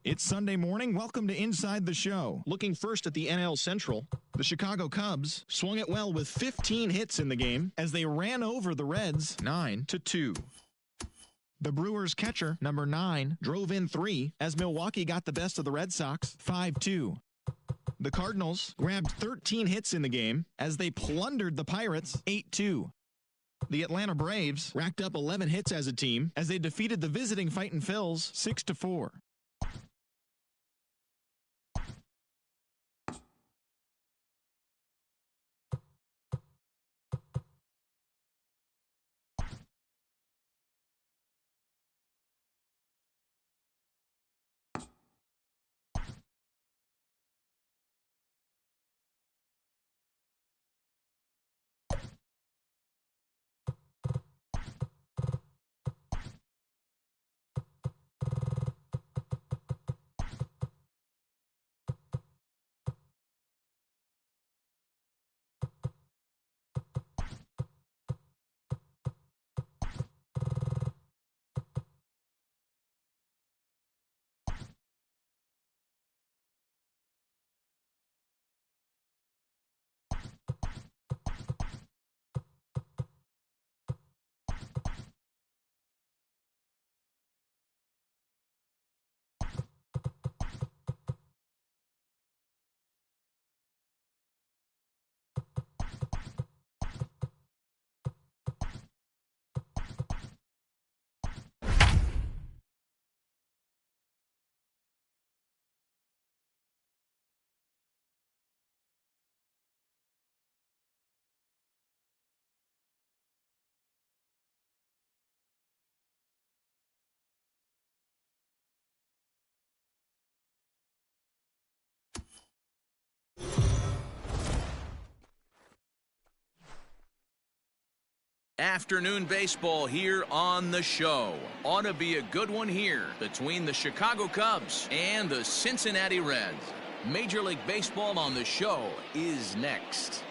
It's Sunday morning. Welcome to Inside the Show. Looking first at the NL Central, the Chicago Cubs swung it well with 15 hits in the game as they ran over the Reds 9-2. The Brewers catcher, number 9, drove in 3 as Milwaukee got the best of the Red Sox 5-2. The Cardinals grabbed 13 hits in the game as they plundered the Pirates 8-2. The Atlanta Braves racked up 11 hits as a team as they defeated the visiting Fightin' Phils 6-4. Afternoon baseball here on the show. Ought to be a good one here between the Chicago Cubs and the Cincinnati Reds. Major League Baseball on the show is next.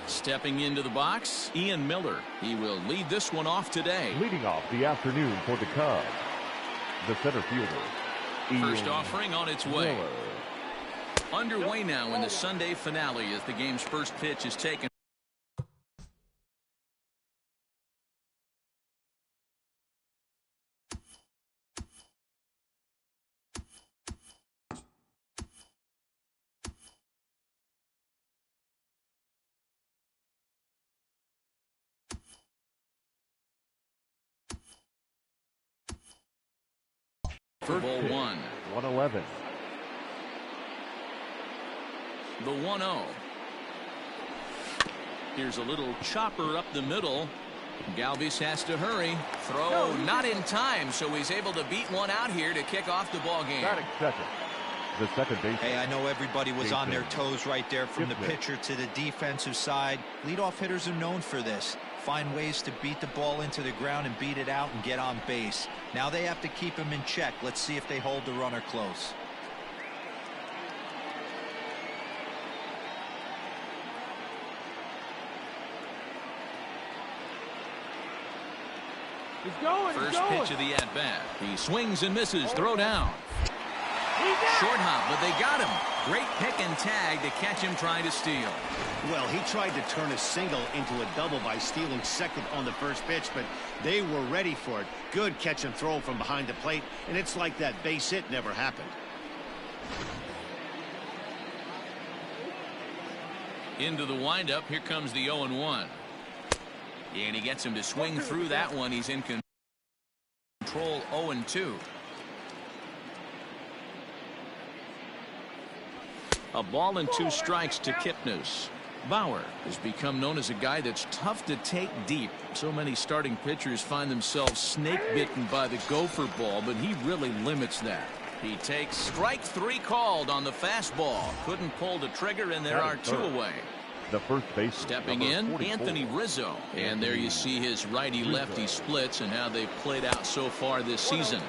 Stepping into the box, Ian Miller. He will lead this one off today. Leading off the afternoon for the Cubs, the center fielder, First offering on its way. Miller. Underway now in the Sunday finale as the game's first pitch is taken. For ball one. 111. The 1-0. Here's a little chopper up the middle. Galvis has to hurry. Throw not in time, so he's able to beat one out here to kick off the ball game. Batting second. The second base. Hey, I know everybody was on their toes right there from the pitcher to the defensive side. Leadoff hitters are known for this. Find ways to beat the ball into the ground and beat it out and get on base. Now they have to keep him in check. Let's see if they hold the runner close. First pitch of the at-bat. He swings and misses. Throw down. Short hop, but they got him. Great pick and tag to catch him trying to steal. Well, he tried to turn a single into a double by stealing second on the first pitch, but they were ready for it. Good catch and throw from behind the plate, and it's like that base hit never happened. Into the windup. Here comes the 0-1. And he gets him to swing through that one. He's in control. 0-2. A ball and 2 strikes to Kipnis. Bauer has become known as a guy that's tough to take deep. So many starting pitchers find themselves snake bitten by the gopher ball, but he really limits that. He takes strike 3 called on the fastball. Couldn't pull the trigger, and there are 2 away. The first base. Stepping in, 44. Anthony Rizzo. And there you see his righty-lefty splits and how they've played out so far this season.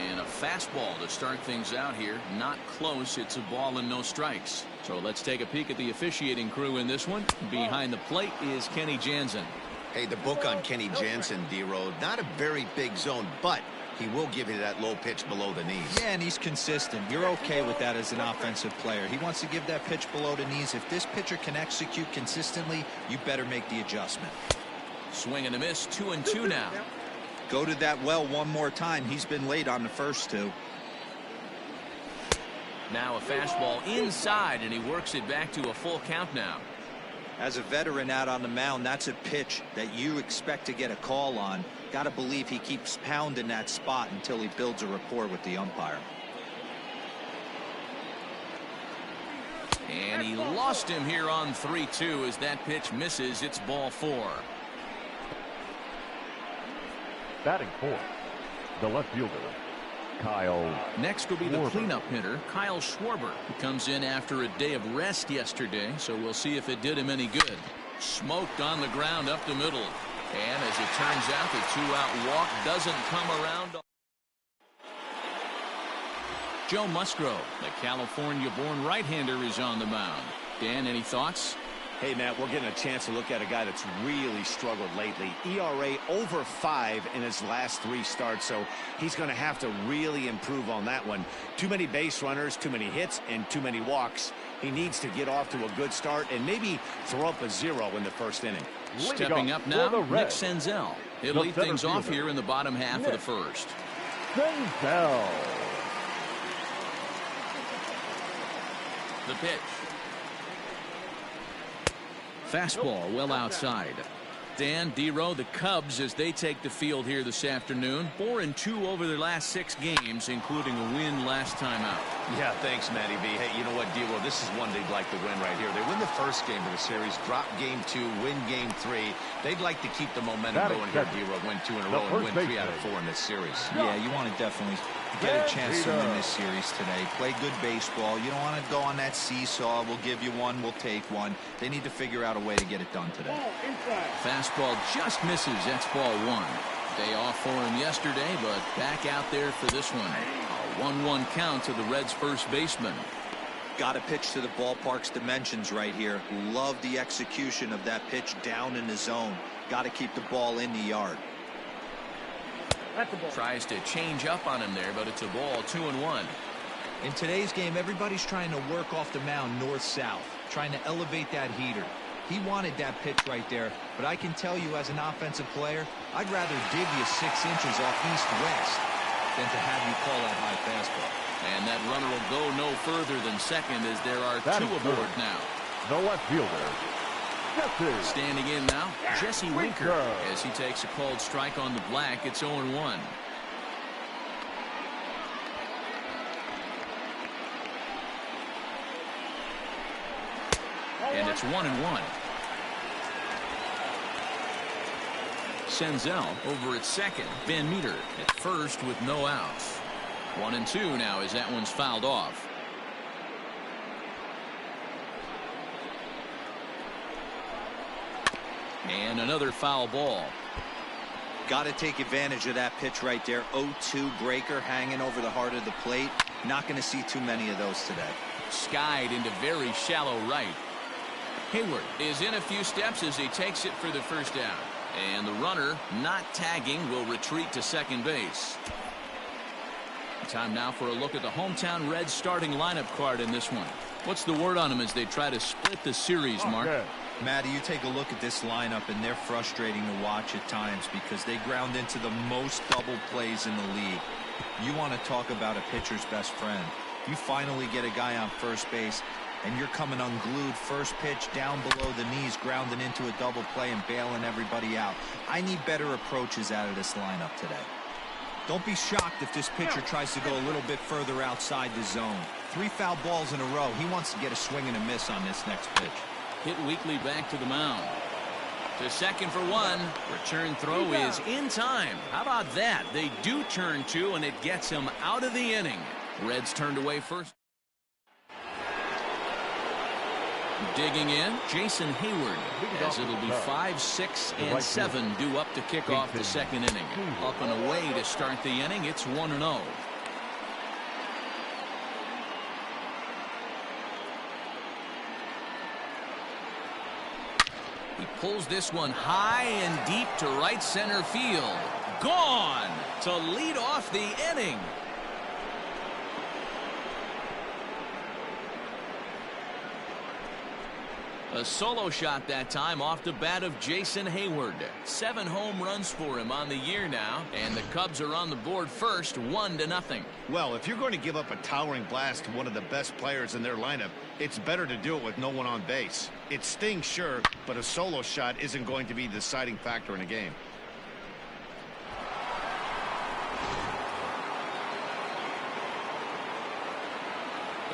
And a fastball to start things out here. Not close. It's a ball and no strikes. So let's take a peek at the officiating crew in this one. Behind the plate is Kenny Jansen. Hey, the book on Kenny Jansen, D-Road, not a very big zone, but he will give you that low pitch below the knees. Yeah, and he's consistent. You're okay with that as an offensive player. He wants to give that pitch below the knees. If this pitcher can execute consistently, you better make the adjustment. Swing and a miss, 2-2 now. Go to that well one more time. He's been late on the first two. Now a fastball inside, and he works it back to a full count now. As a veteran out on the mound, that's a pitch that you expect to get a call on. Got to believe he keeps pounding that spot until he builds a rapport with the umpire. And he lost him here on 3-2 as that pitch misses. It's ball 4. Batting fourth, the left fielder, Kyle. Next will be the Schwarber. cleanup hitter, Kyle Schwarber, who comes in after a day of rest yesterday, so we'll see if it did him any good. Smoked on the ground up the middle. And as it turns out, the 2-out walk doesn't come around. Joe Musgrove, the California-born right-hander, is on the mound. Dan, any thoughts? Hey, Matt, we're getting a chance to look at a guy that's really struggled lately. ERA over 5 in his last 3 starts, so he's going to have to really improve on that one. Too many base runners, too many hits, and too many walks. He needs to get off to a good start and maybe throw up a 0 in the first inning. Stepping up now, Nick Senzel. He'll lead things off here in the bottom half of the first. Senzel. The pitch. Fastball well outside. Dan, D-Row, the Cubs, as they take the field here this afternoon, 4-2 over their last 6 games, including a win last time out. Yeah, thanks, Matty B. Hey, you know what, D-Row, this is one they'd like to win right here. They win the first game of the series, drop game 2, win game 3. They'd like to keep the momentum going here, D-Row, win 2 in a row and win 3 out of 4 in this series. Yeah, you want to definitely get a chance to win this series today. Play good baseball. You don't want to go on that seesaw. We'll give you one, we'll take one. They need to figure out a way to get it done today. Fastball just misses. That's ball 1. Day off for him yesterday, but back out there for this one. A 1-1 count to the Reds' first baseman. Got to pitch to the ballpark's dimensions right here. Love the execution of that pitch down in the zone. Got to keep the ball in the yard. Tries to change up on him there, but it's a ball, 2-1. In today's game, everybody's trying to work off the mound north-south, trying to elevate that heater. He wanted that pitch right there, but I can tell you as an offensive player, I'd rather dig you 6 inches off east-west than to have you call that high fastball. And that runner will go no further than second as there are 2 aboard now. The left fielder, Jesse. Standing in now, Jesse Winker, as he takes a called strike on the black. It's 0-1. And it's 1-1. Senzel over at second. Van Meter at first with no outs. 1-2 now as that one's fouled off. And another foul ball. Got to take advantage of that pitch right there. 0-2 breaker hanging over the heart of the plate. Not going to see too many of those today. Skied into very shallow right. Hayward is in a few steps as he takes it for the first down. And the runner, not tagging, will retreat to second base. Time now for a look at the hometown Reds starting lineup card in this one. What's the word on them as they try to split the series, Mark? Matty, you take a look at this lineup, and they're frustrating to watch at times because they ground into the most double plays in the league. You want to talk about a pitcher's best friend. You finally get a guy on first base, and you're coming unglued first pitch down below the knees, grounding into a double play and bailing everybody out. I need better approaches out of this lineup today. Don't be shocked if this pitcher tries to go a little bit further outside the zone. 3 foul balls in a row. He wants to get a swing and a miss on this next pitch. Hit weakly back to the mound. To second for 1. Return throw is in time. How about that? They do turn 2, and it gets him out of the inning. Reds turned away first. Digging in, Jason Hayward, as it'll be 5, 6, and 7 due up to kick off the second inning. Up and away to start the inning. It's 1-0. He pulls this one high and deep to right center field. Gone to lead off the inning. A solo shot that time off the bat of Jason Hayward. 7 home runs for him on the year now, and the Cubs are on the board first, 1-0. Well, if you're going to give up a towering blast to one of the best players in their lineup, it's better to do it with no one on base. It stings, sure, but a solo shot isn't going to be the deciding factor in a game.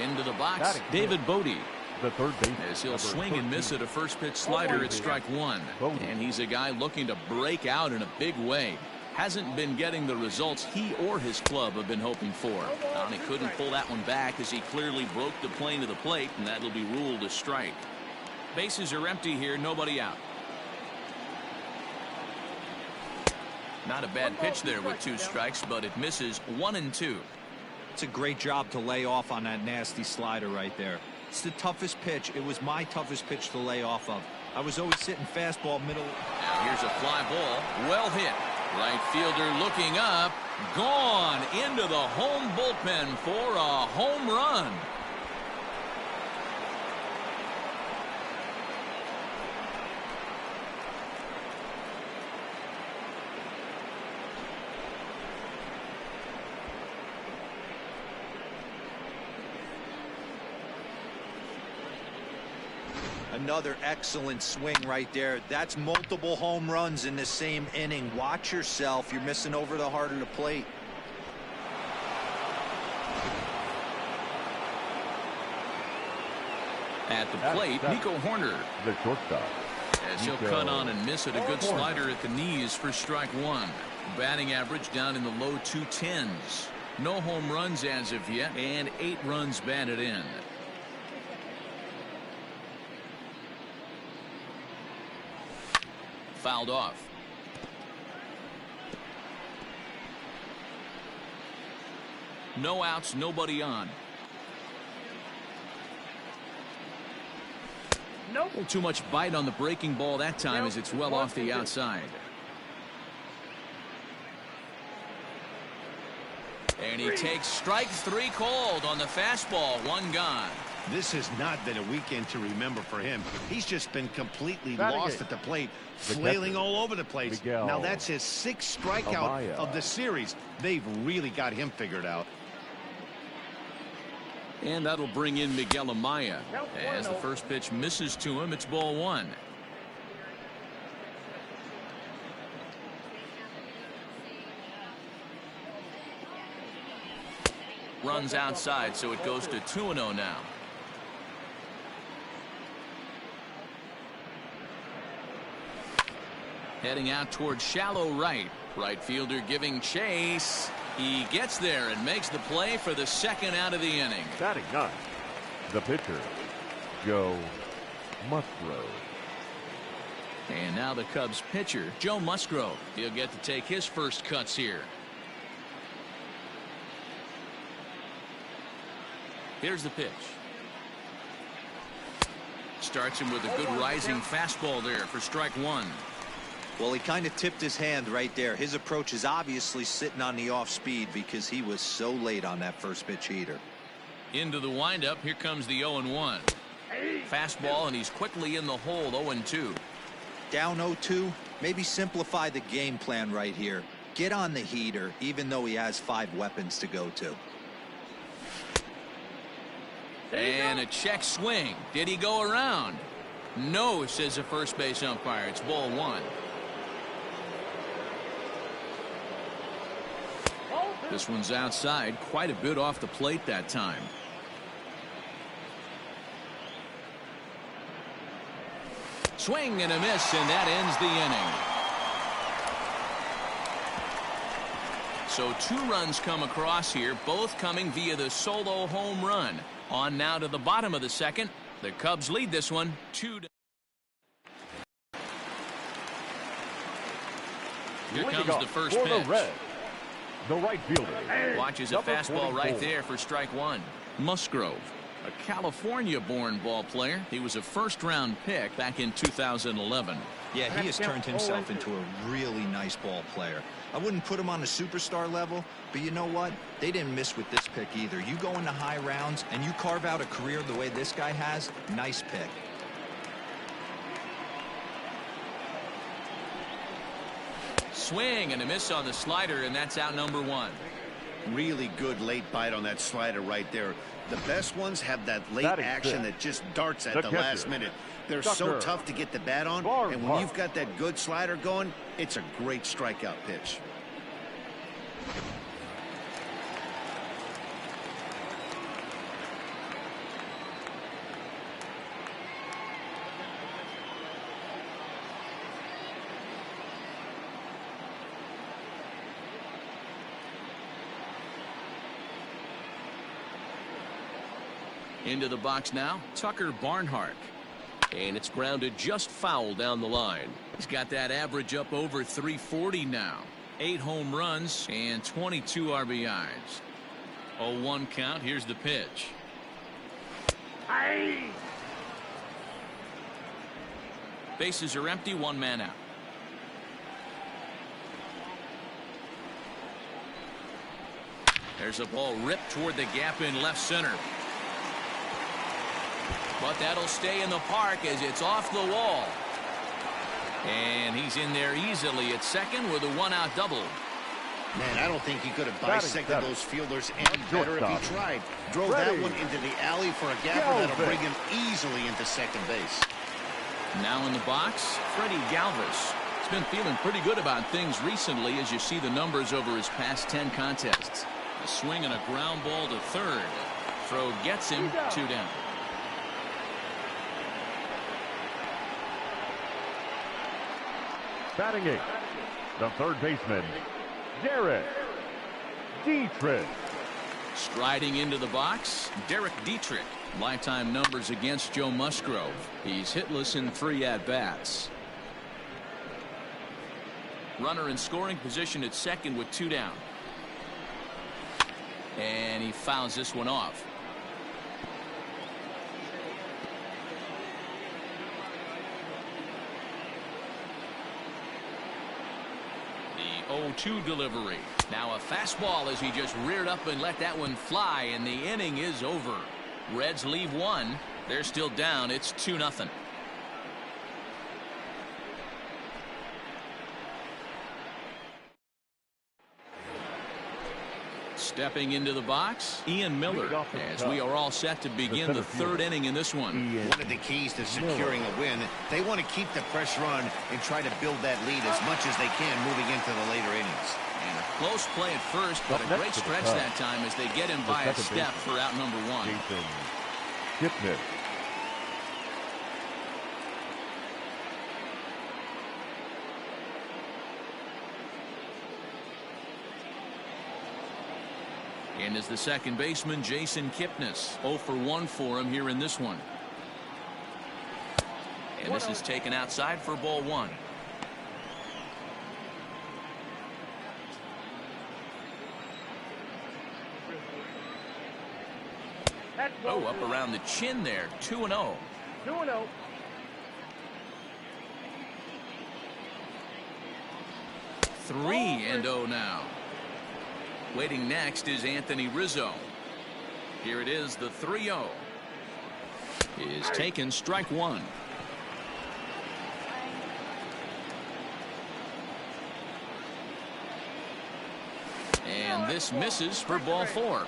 Into the box, David Bodie. The third base, as he'll swing and miss at a first pitch slider at strike 1. And he's a guy looking to break out in a big way. Hasn't been getting the results he or his club have been hoping for. And he couldn't pull that one back as he clearly broke the plane to the plate, and that'll be ruled a strike. Bases are empty here, nobody out. Not a bad pitch there with 2 strikes, but it misses 1-2. It's a great job to lay off on that nasty slider right there. It's the toughest pitch. It was my toughest pitch to lay off of. I was always sitting fastball middle. Now here's a fly ball. Well hit. Right fielder looking up. Gone into the home bullpen for a home run. Another excellent swing right there. That's multiple home runs in the same inning. Watch yourself. You're missing over the heart of the plate. At the plate, Nico Horner. The shortstop. As he'll cut on and miss at a good slider at the knees for strike 1. Batting average down in the low 210s. No home runs as of yet, and 8 runs batted in. Fouled off. No outs, nobody on. Nope. A little too much bite on the breaking ball that time as it's well off the outside. And he takes strike 3 called on the fastball. 1 gone. This has not been a weekend to remember for him. He's just been completely lost at the plate, flailing all over the place. Now that's his 6th strikeout of the series. They've really got him figured out. And that'll bring in Miguel Amaya. As the first pitch misses to him, it's ball 1. Runs outside, so it goes to 2-0 now. Heading out towards shallow right. Right fielder giving chase. He gets there and makes the play for the 2nd out of the inning. Batting 9. The pitcher, Joe Musgrove. And now the Cubs pitcher, Joe Musgrove. He'll get to take his first cuts here. Here's the pitch. Starts him with a good rising fastball there for strike 1. Well, he kind of tipped his hand right there. His approach is obviously sitting on the off speed because he was so late on that first pitch heater. Into the windup. Here comes the 0-1. Fastball, and he's quickly in the hole. 0-2. Down 0-2. Maybe simplify the game plan right here. Get on the heater, even though he has 5 weapons to go to. And a check swing. Did he go around? No, says the first base umpire. It's ball 1. This one's outside, quite a bit off the plate that time. Swing and a miss, and that ends the inning. So 2 runs come across here, both coming via the solo home run. On now to the bottom of the 2nd. The Cubs lead this one 2-0. Here comes the first pitch. The right fielder. Watches a fastball right there for strike 1. Musgrove. A California-born ball player. He was a first-round pick back in 2011. Yeah, he has turned himself into a really nice ball player. I wouldn't put him on a superstar level, but you know what? They didn't miss with this pick either. You go into high rounds and you carve out a career the way this guy has, nice pick. Swing and a miss on the slider, and that's out number 1. Really good late bite on that slider right there. The best ones have that late action that just darts at the last minute. They're so tough to get the bat on, and when you've got that good slider going, it's a great strikeout pitch. Into the box now, Tucker Barnhart. And it's grounded just foul down the line. He's got that average up over 340 now. 8 home runs and 22 RBIs. 0-1 count. Here's the pitch. Aye. Bases are empty, 1 man out. There's a ball ripped toward the gap in left center. But that'll stay in the park as it's off the wall. And he's in there easily at second with a 1-out double. Man, I don't think he could have bisected those fielders any better if he tried. Drove that one into the alley for a gapper that'll bring him easily into second base. Now in the box, Freddie Galvis. He's been feeling pretty good about things recently as you see the numbers over his past 10 contests. A swing and a ground ball to third. Throw gets him 2 down. Batting 8th, the third baseman, Derek Dietrich. Striding into the box, Derek Dietrich. Lifetime numbers against Joe Musgrove. He's hitless in 3 at-bats. Runner in scoring position at second with 2 down. And he fouls this one off. The 0-2 delivery. Now a fastball as he just reared up and let that one fly, and the inning is over. Reds leave 1. They're still down. It's 2-0. Stepping into the box, Ian Miller, as we are all set to begin the 3rd inning in this one. One of the keys to securing a win, they want to keep the pressure on and try to build that lead as much as they can moving into the later innings. And a close play at first, but a great stretch that time as they get him by a step for out number 1. And as the second baseman, Jason Kipnis. 0 for 1 for him here in this one. And this is taken outside for ball 1. Oh, up around the chin there. 2-0. 2-0. 3-0 now. Waiting next is Anthony Rizzo. Here it is, the 3-0. Is taken, strike 1. And this misses for ball 4.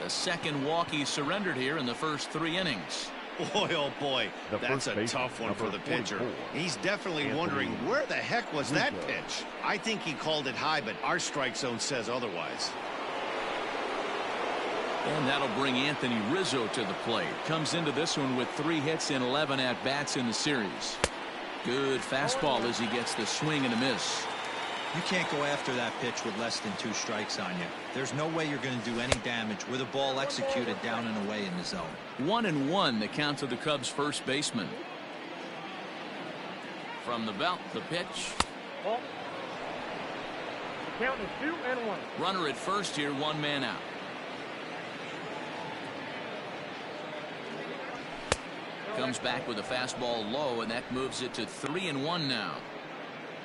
The second walk he surrendered here in the first 3 innings. Boy, oh boy, that's a tough one for the pitcher. He's definitely wondering where the heck was that pitch. I think he called it high, but our strike zone says otherwise. And that'll bring Anthony Rizzo to the plate. Comes into this one with 3 hits and 11 at-bats in the series. Good fastball as he gets the swing and a miss. You can't go after that pitch with less than 2 strikes on you. There's no way you're going to do any damage with a ball executed down and away in the zone. 1-1 the count to the Cubs first baseman. From the belt, the pitch. Ball. The count is 2-1. Runner at first here, 1 man out. Comes back with a fastball low, and that moves it to 3-1 now.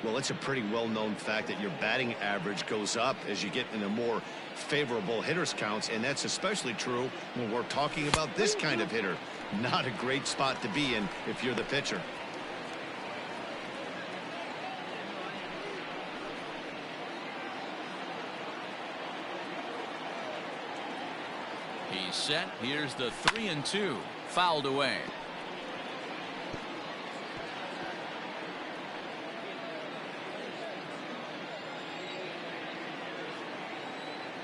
Well, it's a pretty well-known fact that your batting average goes up as you get into more favorable hitters counts, and that's especially true when we're talking about this kind of hitter. Not a great spot to be in if you're the pitcher. He's set. Here's the 3-2. Fouled away.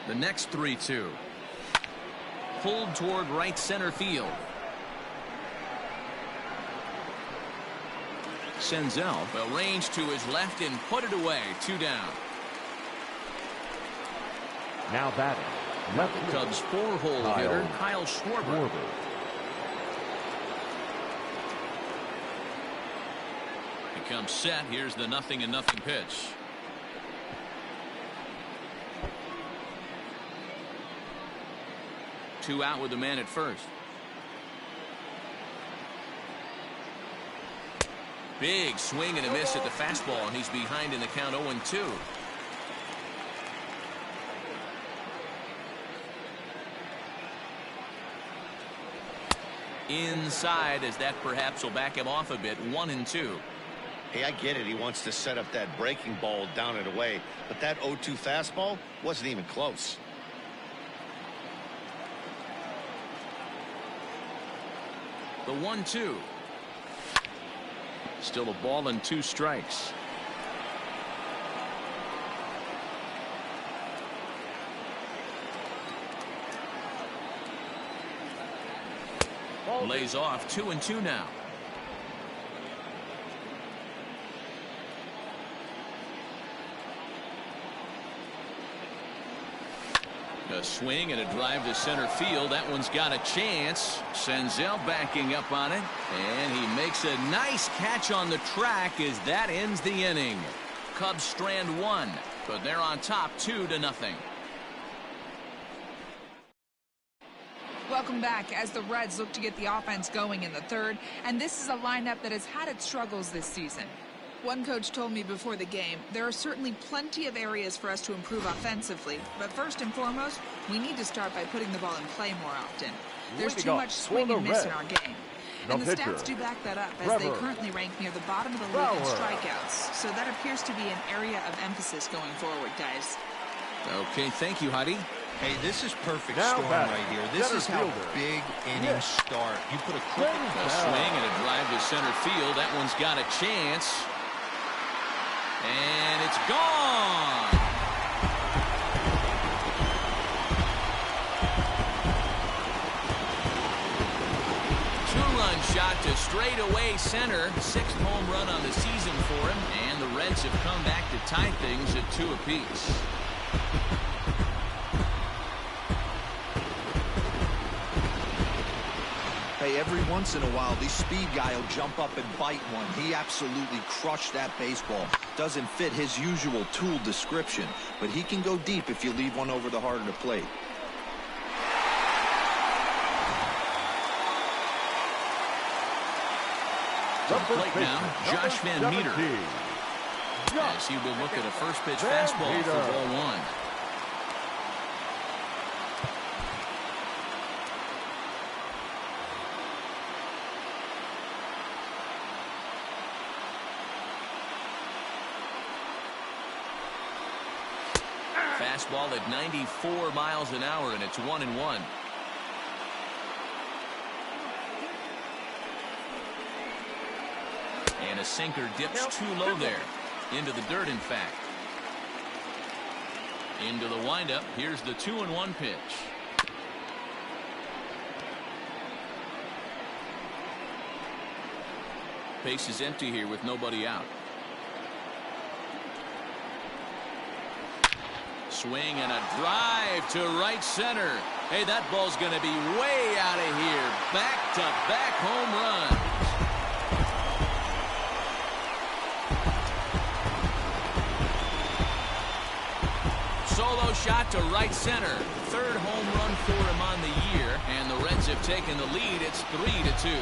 The next 3-2. Pulled toward right center field. Senzel will range to his left and put it away. 2 down. Now batting. Left Cubs 4-hole hitter Kyle Schwarber. Becomes set. Here's the 0-0 pitch. Two out with the man at first. Big swing and a miss at the fastball, and he's behind in the count 0-2. Inside, as that perhaps will back him off a bit. 1-2. Hey, I get it. He wants to set up that breaking ball down and away, but that 0-2 fastball wasn't even close. The 1-2. Still a ball and 2 strikes. Lays off. 2-2 now. A swing and a drive to center field. That one's got a chance. Senzel backing up on it, and he makes a nice catch on the track as that ends the inning. Cubs strand 1, but they're on top 2-0. Welcome back as the Reds look to get the offense going in the third, and this is a lineup that has had its struggles this season. One coach told me before the game, there are certainly plenty of areas for us to improve offensively, but first and foremost, we need to start by putting the ball in play more often. There's too much swing and miss in our game. And the stats do back that up, as they currently rank near the bottom of the league in strikeouts. So that appears to be an area of emphasis going forward, guys. Okay, thank you, Heidi. Hey, this is perfect storm right here. This is how big innings start. You put a swing and a drive to center field. That one's got a chance. And it's gone. Two-run shot to straightaway center. 6th home run on the season for him. And the Reds have come back to tie things at 2 apiece. Hey, every once in a while, the speed guy will jump up and bite one. He absolutely crushed that baseball. Doesn't fit his usual tool description, but he can go deep if you leave one over the heart of the plate. To the plate now, Josh Van Meter. As he will look at a first pitch fastball for ball 1. Fastball at 94 miles an hour, and it's 1-1. And a sinker dips too low there. Into the dirt, in fact. Into the windup. Here's the 2-1 pitch. Base is empty here with nobody out. Swing and a drive to right center. Hey, that ball's going to be way out of here. Back-to-back home runs. Solo shot to right center. 3rd home run for him on the year, and the Reds have taken the lead. It's 3-2.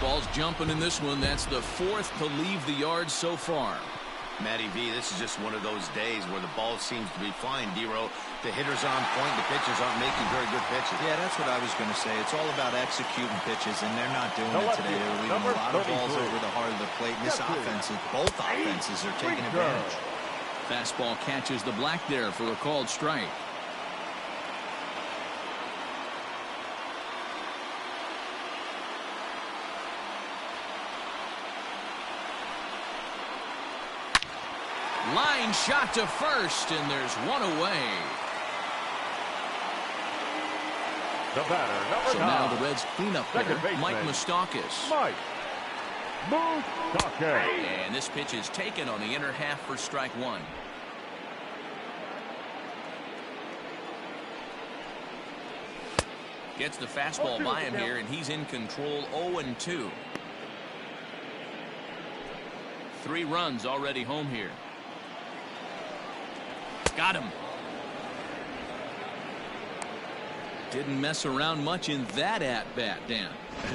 Fastball's jumping in this one. That's the fourth to leave the yard so far. Matty V, this is just one of those days where the ball seems to be flying, D-Row. The hitters are on point. The pitchers aren't making very good pitches. Yeah, that's what I was going to say. It's all about executing pitches, and they're not doing it today. They're leaving a lot of balls over the heart of the plate. And this offense, both offenses are taking advantage. Fastball catches the black there for a called strike. Line shot to first, and there's one away. The batter, number So 9. now the Reds cleanup hitter, baseman, Mike Moustakas. Mike Moustakas. And this pitch is taken on the inner half for strike one. Gets the fastball by him here, and he's in control. 0-2. 3 runs already home here. Got him. Didn't mess around much in that at-bat, Dan.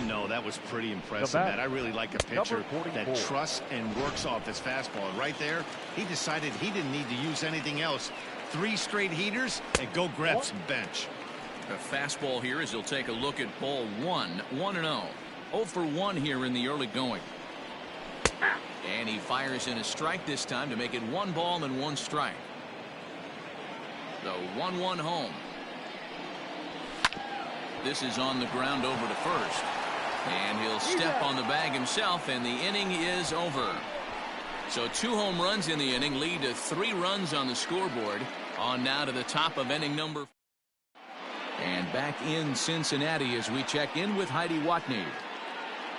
No, that was pretty impressive, Matt. I really like a pitcher that trusts and works off his fastball. Right there, he decided he didn't need to use anything else. 3 straight heaters and go grab some bench. A fastball here as he'll take a look at ball 1. 1-0. 0 for 1 here in the early going. And he fires in a strike this time to make it 1 ball and 1 strike. The 1-1 home. This is on the ground over to first. And he'll step on the bag himself, and the inning is over. So 2 home runs in the inning lead to 3 runs on the scoreboard. On now to the top of inning number 4. And back in Cincinnati as we check in with Heidi Watney.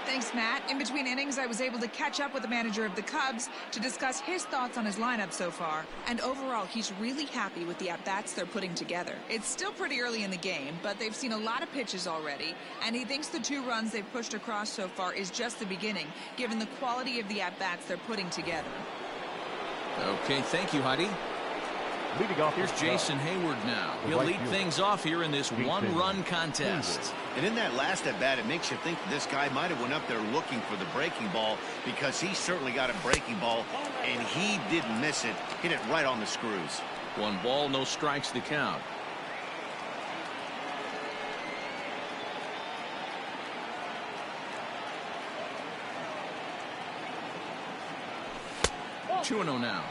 Thanks, Matt. In between innings, I was able to catch up with the manager of the Cubs to discuss his thoughts on his lineup so far. And overall, he's really happy with the at-bats they're putting together. It's still pretty early in the game, but they've seen a lot of pitches already. And he thinks the 2 runs they've pushed across so far is just the beginning, given the quality of the at-bats they're putting together. Okay, thank you, Heidi. Leading off Here's Jason Hayward now. He'll lead things off here in this 1-run contest. And in that last at bat, it makes you think this guy might have went up there looking for the breaking ball, because he certainly got a breaking ball, and he didn't miss it. Hit it right on the screws. 1 ball, no strikes to count. Oh. 2-0 now.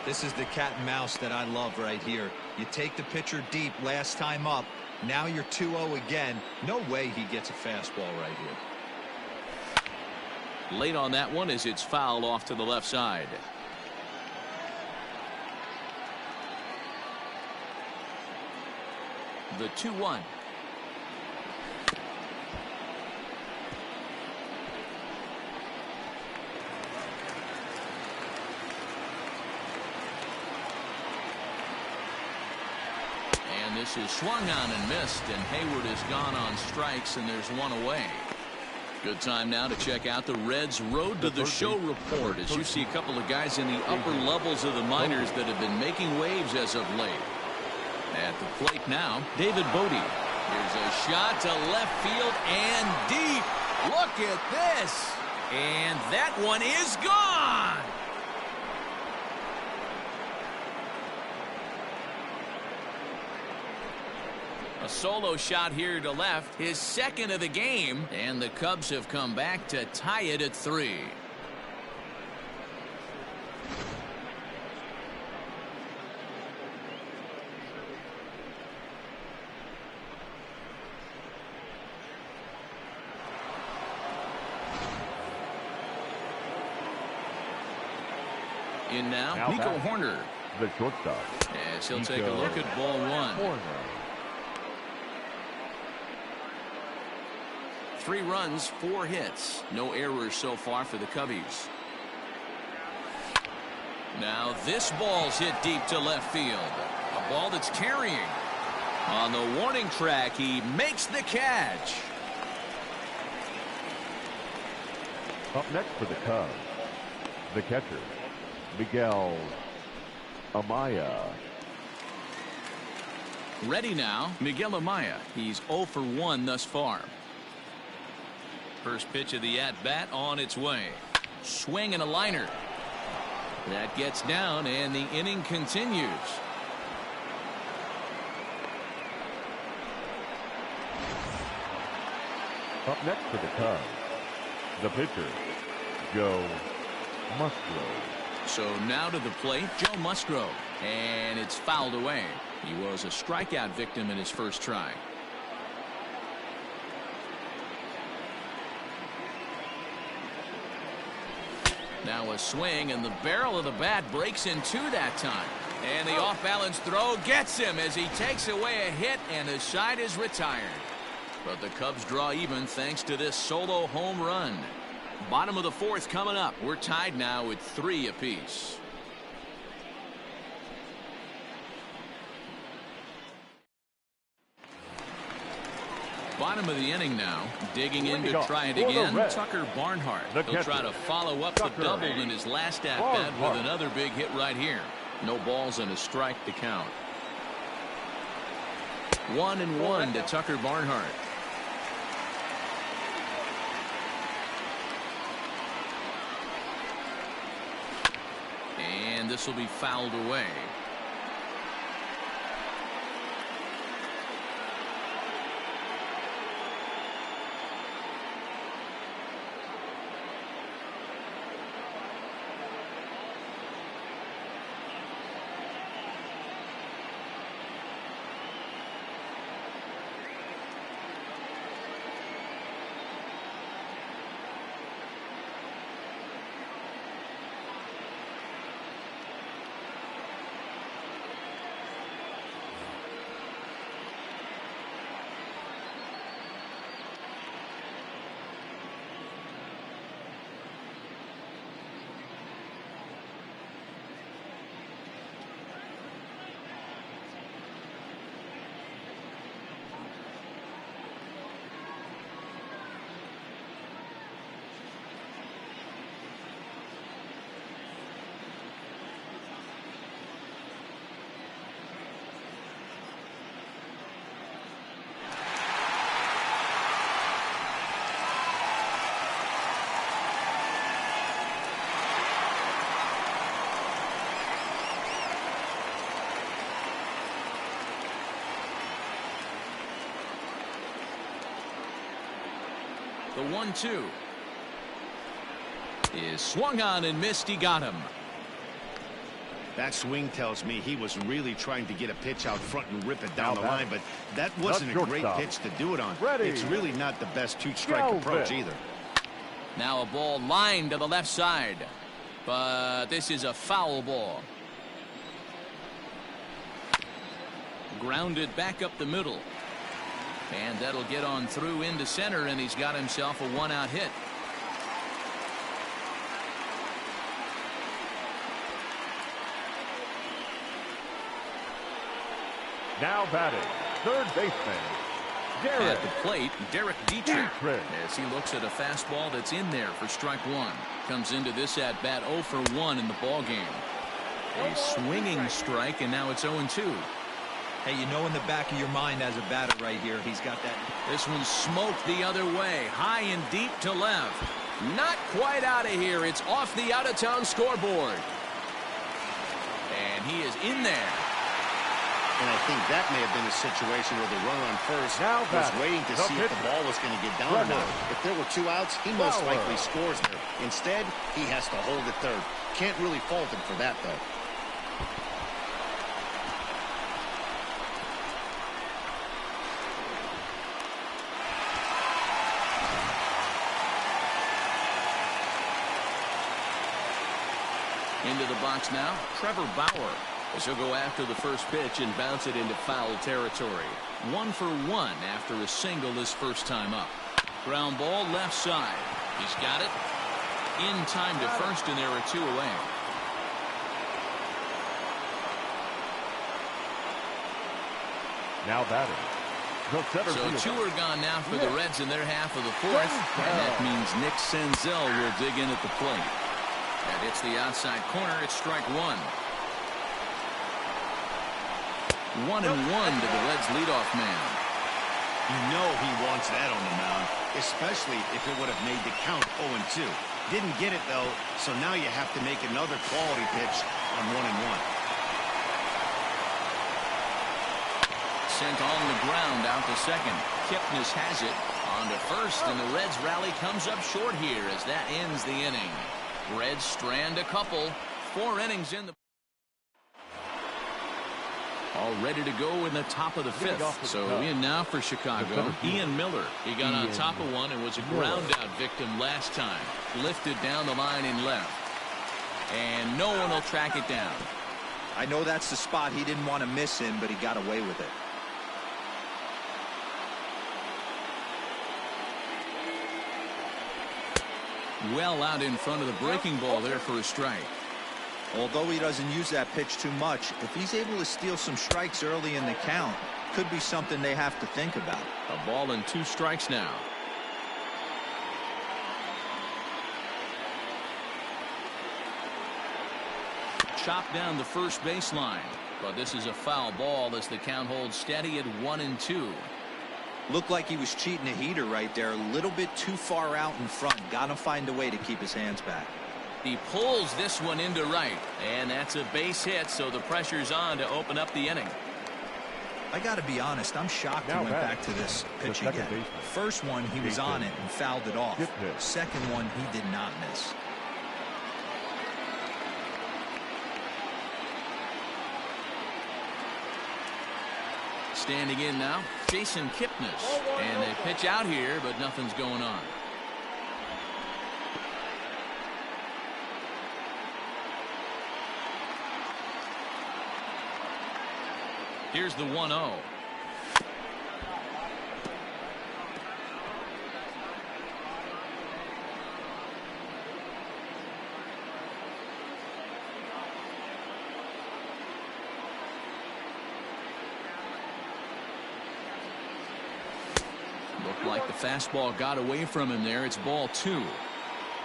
This is the cat and mouse that I love right here. You take the pitcher deep last time up. Now you're 2-0 again. No way he gets a fastball right here. Late on that one as it's fouled off to the left side. The 2-1. This is swung on and missed, and Hayward is gone on strikes, and there's 1 away. Good time now to check out the Reds' Road to the Show report, as you see a couple of guys in the upper levels of the minors that have been making waves as of late. At the plate now, David Bodie. Here's a shot to left field and deep. Look at this. And that one is gone. A solo shot here to left, his second of the game, and the Cubs have come back to tie it at 3. In now Nico Horner. The shortstop. As he'll take a look at ball 1. 3 runs, 4 hits. No errors so far for the Cubbies. Now this ball's hit deep to left field. A ball that's carrying. On the warning track, he makes the catch. Up next for the Cubs, the catcher, Miguel Amaya. Ready now, Miguel Amaya. He's 0 for 1 thus far. First pitch of the at-bat on its way. Swing and a liner. That gets down, and the inning continues. Up next for the Cubs, the pitcher, Joe Musgrove. So now to the plate, Joe Musgrove. And it's fouled away. He was a strikeout victim in his first try. Now a swing, and the barrel of the bat breaks in two that time. And the off-balance throw gets him as he takes away a hit, and the side is retired. But the Cubs draw even thanks to this solo home run. Bottom of the fourth coming up. We're tied now at 3 apiece. Bottom of the inning now. Digging in to try it again. Tucker Barnhart. He'll try to follow up the double in his last at-bat with another big hit right here. No balls and a strike to count. 1-1 to Tucker Barnhart. And this will be fouled away. The 1-2 is swung on and missed. He got him. That swing tells me he was really trying to get a pitch out front and rip it down the line, but that wasn't a great pitch to do it on. It's really not the best two-strike approach either. Now a ball lined to the left side, but this is a foul ball. Grounded back up the middle. And that'll get on through into center, and he's got himself a one-out hit. Now batting, third baseman, Derek. At the plate, Derek Dietrich. As he looks at a fastball that's in there for strike one. Comes into this at-bat 0 for 1 in the ball game. A swinging strike, and now it's 0-2. Hey, you know in the back of your mind as a batter right here, he's got that. This one smoked the other way, high and deep to left. Not quite out of here. It's off the out-of-town scoreboard. And he is in there. And I think that may have been a situation where the runner on first was waiting to see if the ball was going to get down or not. If there were 2 outs, he most likely scores there. Instead, he has to hold at third. Can't really fault him for that, though. Into the box now, Trevor Bauer, as he'll go after the first pitch and bounce it into foul territory. 1 for 1 after a single his first time up. Ground ball left side. He's got it. In time to first, and there are 2 away. Now batting. So 2 are gone now for the Reds in their half of the fourth. And that means Nick Senzel will dig in at the plate. And it's the outside corner. It's strike 1. 1-1 to the Reds leadoff man. You know he wants that on the mound, especially if it would have made the count 0-2. Didn't get it, though, so now you have to make another quality pitch on 1-1. Sent on the ground out to second. Kipnis has it on to first, and the Reds rally comes up short here as that ends the inning. Reds strand a couple. 4 innings in the... All ready to go in the top of the 5th. So in now for Chicago, Ian Miller. He got on top of one and was a ground-out victim last time. Lifted down the line in left. And no one will track it down. I know that's the spot he didn't want to miss in, but he got away with it. Well out in front of the breaking ball there for a strike. Although he doesn't use that pitch too much, if he's able to steal some strikes early in the count, could be something they have to think about. A ball and 2 strikes now. Chopped down the first baseline, but this is a foul ball as the count holds steady at 1-2. Looked like he was cheating a heater right there, a little bit too far out in front. Got to find a way to keep his hands back. He pulls this one into right, and that's a base hit, so the pressure's on to open up the inning. I got to be honest, I'm shocked he went back to this pitch again. First one, he was on it and fouled it off. Second one, he did not miss. Standing in now, Jason Kipnis, and they pitch out here, but nothing's going on. Here's the 1-0. Looked like the fastball got away from him there. It's ball 2.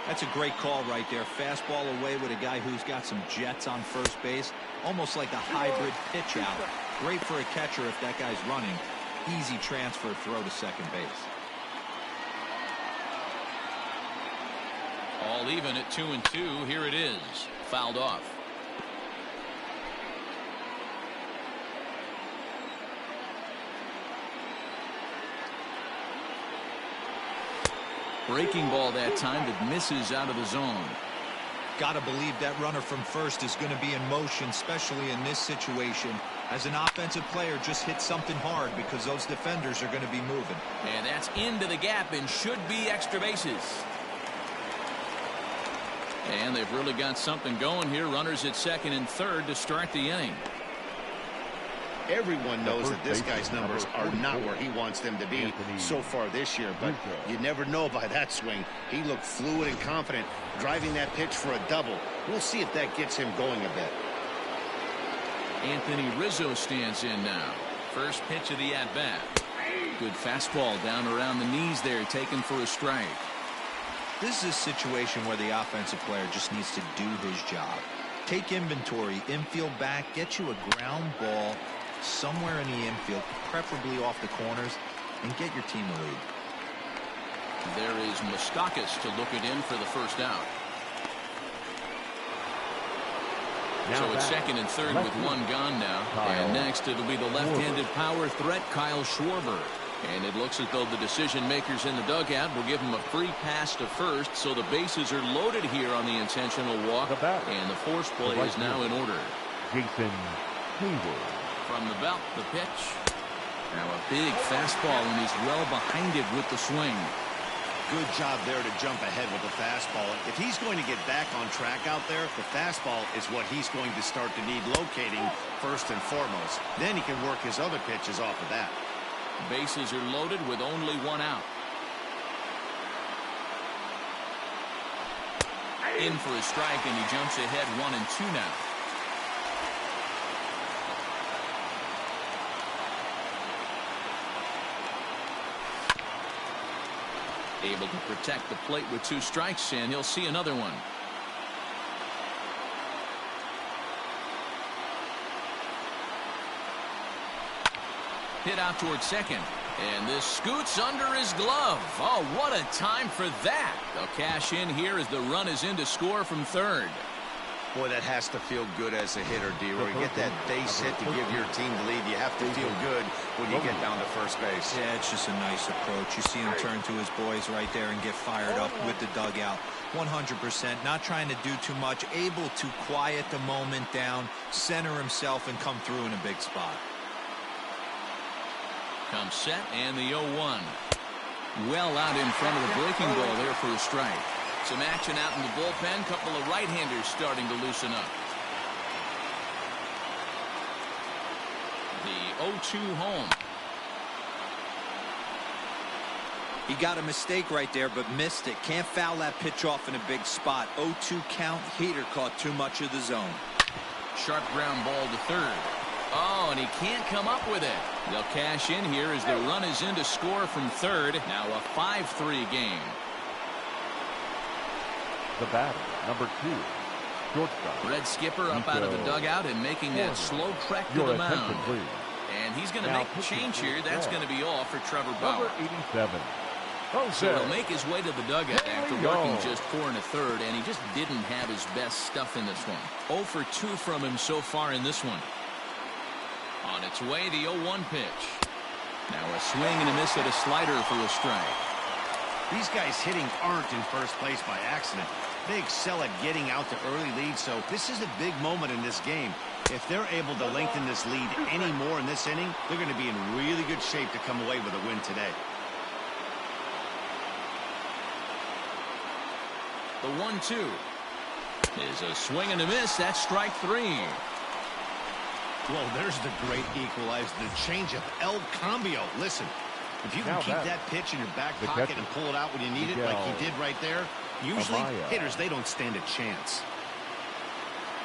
That's a great call right there. Fastball away with a guy who's got some jets on first base. Almost like a hybrid pitch out. Great for a catcher if that guy's running. Easy transfer throw to second base. All even at 2-2. Here it is. Fouled off. Breaking ball that time that misses out of the zone. Got to believe that runner from first is going to be in motion, especially in this situation. As an offensive player, just hit something hard because those defenders are going to be moving. And that's into the gap and should be extra bases. And they've really got something going here. Runners at second and third to start the inning. Everyone knows that this guy's numbers are not where he wants them to be so far this year, but you never know by that swing. He looked fluid and confident, driving that pitch for a double. We'll see if that gets him going a bit. Anthony Rizzo stands in now. First pitch of the at-bat. Good fastball down around the knees there, taken for a strike. This is a situation where the offensive player just needs to do his job. Take inventory, infield back, get you a ground ball somewhere in the infield, preferably off the corners, and get your team a lead. There is Moustakas to look it in for the first out. So it's second and third with one gone now. And next it'll be the left-handed power threat, Kyle Schwarber. And it looks as though the decision makers in the dugout will give him a free pass to first, so the bases are loaded here on the intentional walk, and the force play is now in order. Jason Hayward. From the belt, the pitch. Now a big fastball, and he's well behind it with the swing. Good job there to jump ahead with the fastball. If he's going to get back on track out there, the fastball is what he's going to start to need locating first and foremost. Then he can work his other pitches off of that. Bases are loaded with only one out. In for a strike, and he jumps ahead 1-2 now. Able to protect the plate with 2 strikes, and he'll see another one. Hit out towards second, And this scoots under his glove. Oh, what a time for that. They'll cash in here as the run is in to score from third. Boy, that has to feel good as a hitter, D-Roy. You get that base hit to give your team the lead. You have to feel good when you get down to first base. Yeah, it's just a nice approach. You see him turn to his boys right there and get fired up with the dugout. 100%, not trying to do too much, able to quiet the moment down, center himself, and come through in a big spot. Comes set, and the 0-1. Well out in front of the breaking ball there for a strike. Some action out in the bullpen. Couple of right-handers starting to loosen up. The 0-2 home. He got a mistake right there, but missed it. Can't foul that pitch off in a big spot. 0-2 count. Heater caught too much of the zone. Sharp ground ball to third. Oh, and he can't come up with it. They'll cash in here as the run is in to score from third. Now a 5-3 game. The batter, number 2, shortstop. Red skipper up out of the dugout and making that slow trek to the mound. And he's going to make a change here. That's going to be all for Trevor Bauer. Number 87. So he'll make his way to the dugout after working just 4 1/3, and he just didn't have his best stuff in this one. 0 for 2 from him so far in this one. On its way, the 0-1 pitch. Now a swing and a miss at a slider for a strike. These guys hitting aren't in first place by accident. They excel at getting out to early leads, so this is a big moment in this game. If they're able to lengthen this lead any more in this inning, they're going to be in really good shape to come away with a win today. The 1-2 is a swing and a miss. That's strike 3. Well, there's the great equalizer, the changeup, El Cambio. Listen, if you can keep that pitch in your back pocket and pull it out when you need it, like he did right there, usually hitters, they don't stand a chance.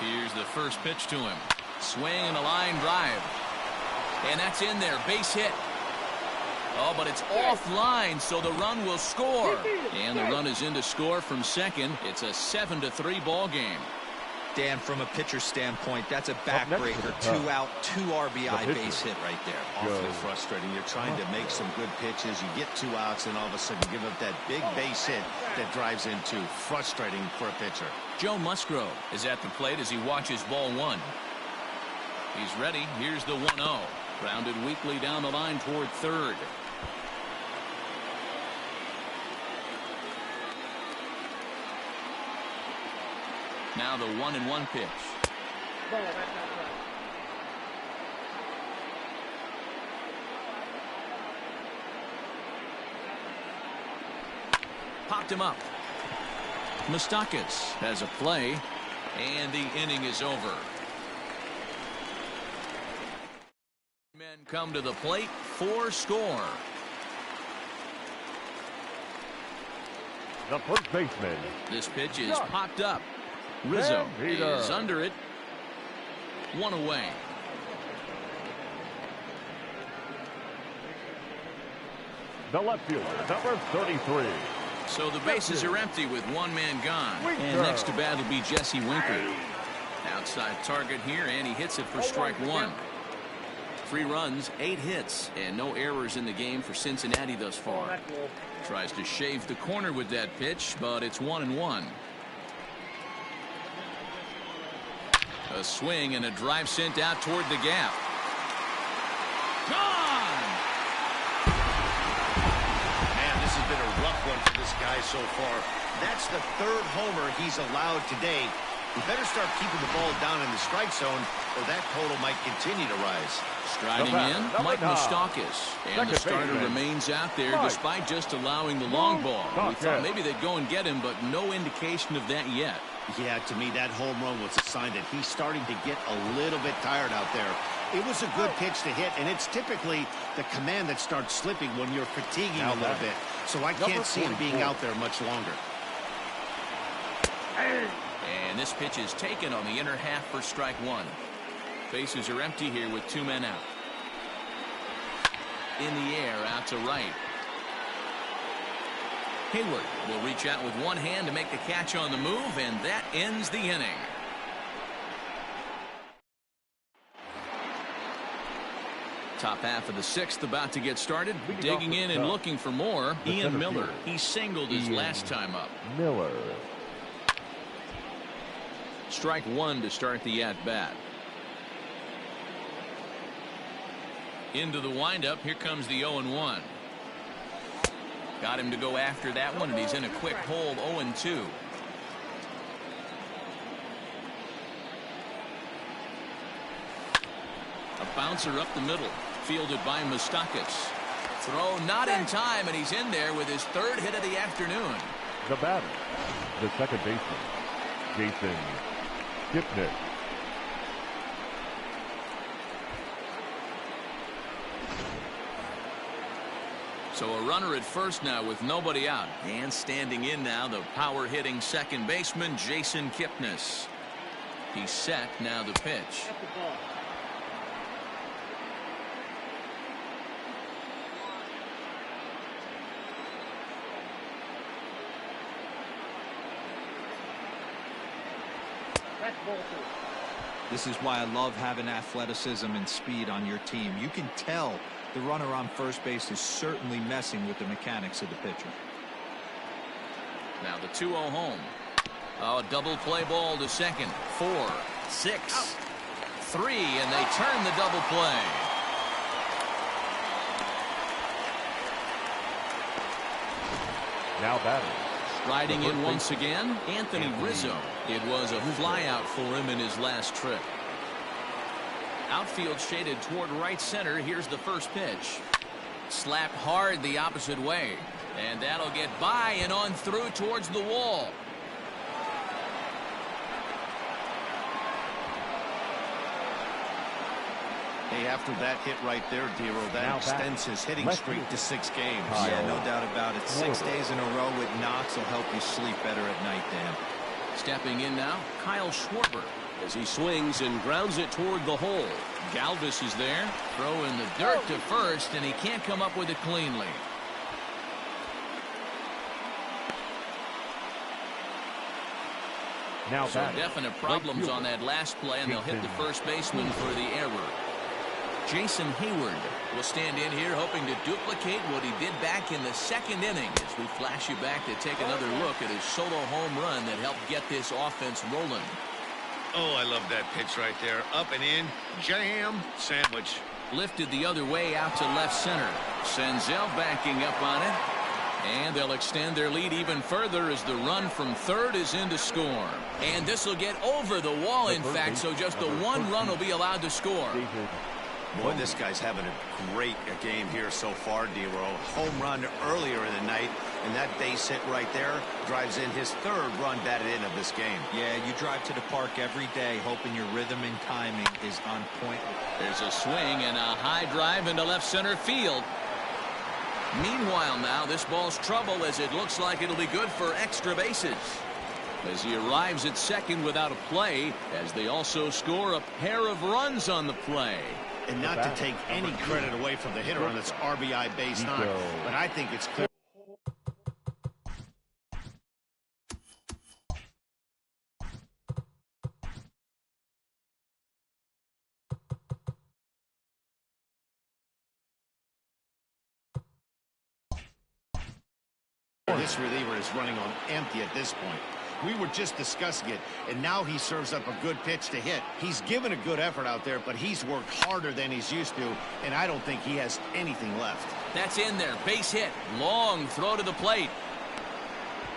Here's the first pitch to him. Swing and a line drive. And that's in there. Base hit. Oh, but it's offline, so the run will score. And the run is in to score from second. It's a 7-3 ball game. Dan, from a pitcher standpoint, that's a backbreaker. 2 out, 2 RBI base hit right there. Awfully frustrating. You're trying to make some good pitches. You get 2 outs, and all of a sudden give up that big base hit that drives in 2. Frustrating for a pitcher. Joe Musgrove is at the plate as he watches ball 1. He's ready. Here's the 1-0. Grounded weakly down the line toward third. Now the 1-1 pitch. Popped him up. Moustakas has a play, and the inning is over. Men come to the plate for score. The first baseman. This pitch is popped up. Rizzo is under it. 1 away. The left fielder, number 33. So the bases are empty with 1 man gone. And next to bat will be Jesse Winker. Outside target here, and he hits it for strike 1. 3 runs, 8 hits, and no errors in the game for Cincinnati thus far. Tries to shave the corner with that pitch, but it's 1-1. A swing and a drive sent out toward the gap. Gone! Man, this has been a rough one for this guy so far. That's the 3rd homer he's allowed today. He better start keeping the ball down in the strike zone, or that total might continue to rise. Striding in, Mike Moustakas. And the starter remains out there despite just allowing the long ball. We thought maybe they'd go and get him, but no indication of that yet. Yeah, to me, that home run was a sign that he's starting to get a little bit tired out there. It was a good pitch to hit, and it's typically the command that starts slipping when you're fatiguing a little bit. So I can't see him being out there much longer. And this pitch is taken on the inner half for strike 1. Bases are empty here with 2 men out. In the air, out to right. Hayward will reach out with 1 hand to make the catch on the move, and that ends the inning. Top half of the sixth about to get started. Digging in and looking for more. Ian Miller. He singled his last time up. Miller. Strike one to start the at-bat. Into the windup. Here comes the 0-1. Got him to go after that one, and he's in a quick hold. 0-2. A bouncer up the middle. Fielded by Moustakas. Throw not in time, and he's in there with his third hit of the afternoon. The batter, the second baseman, Jason Kipnis. So a runner at first now with nobody out. And standing in now, the power-hitting second baseman, Jason Kipnis. He's set, now the pitch. This is why I love having athleticism and speed on your team. You can tell the runner on first base is certainly messing with the mechanics of the pitcher. Now the 2-0 home. Oh, double play ball to second. 4, 6, 3, and they turn the double play. Now batting. Riding in once again, Anthony Rizzo. It was a flyout for him in his last trip. Outfield shaded toward right center. Here's the first pitch. Slapped hard the opposite way. And that'll get by and on through towards the wall. Hey, after that hit right there, Dero, that now extends his hitting streak to 6 games. Yeah, no doubt about it. 6 days in a row with knocks will help you sleep better at night, Dan. Stepping in now, Kyle Schwarber. As he swings and grounds it toward the hole. Galvis is there. Throw in the dirt to first, and he can't come up with it cleanly. Now So batting. definite problems on that last play, and they'll hit the first baseman for the error. Jason Hayward will stand in here hoping to duplicate what he did back in the second inning as we flash you back to take another look at his solo home run that helped get this offense rolling. Oh, I love that pitch right there. Up and in, jam, sandwich. Lifted the other way out to left center. Senzel backing up on it. And they'll extend their lead even further as the run from third is in to score. And this will get over the wall, in fact, so just the one run will be allowed to score. Boy, this guy's having a great game here so far, Dero. Home run earlier in the night, and that base hit right there drives in his third run batted in of this game. Yeah, you drive to the park every day hoping your rhythm and timing is on point. There's a swing and a high drive into left center field. Meanwhile now, this ball's trouble as it looks like it'll be good for extra bases. As he arrives at second without a play, as they also score a pair of runs on the play. And not to take any credit away from the hitter on this RBI base knock, but I think it's clear. This reliever is running on empty at this point. We were just discussing it, and now he serves up a good pitch to hit. He's given a good effort out there, but he's worked harder than he's used to, and I don't think he has anything left. That's in there. Base hit. Long throw to the plate.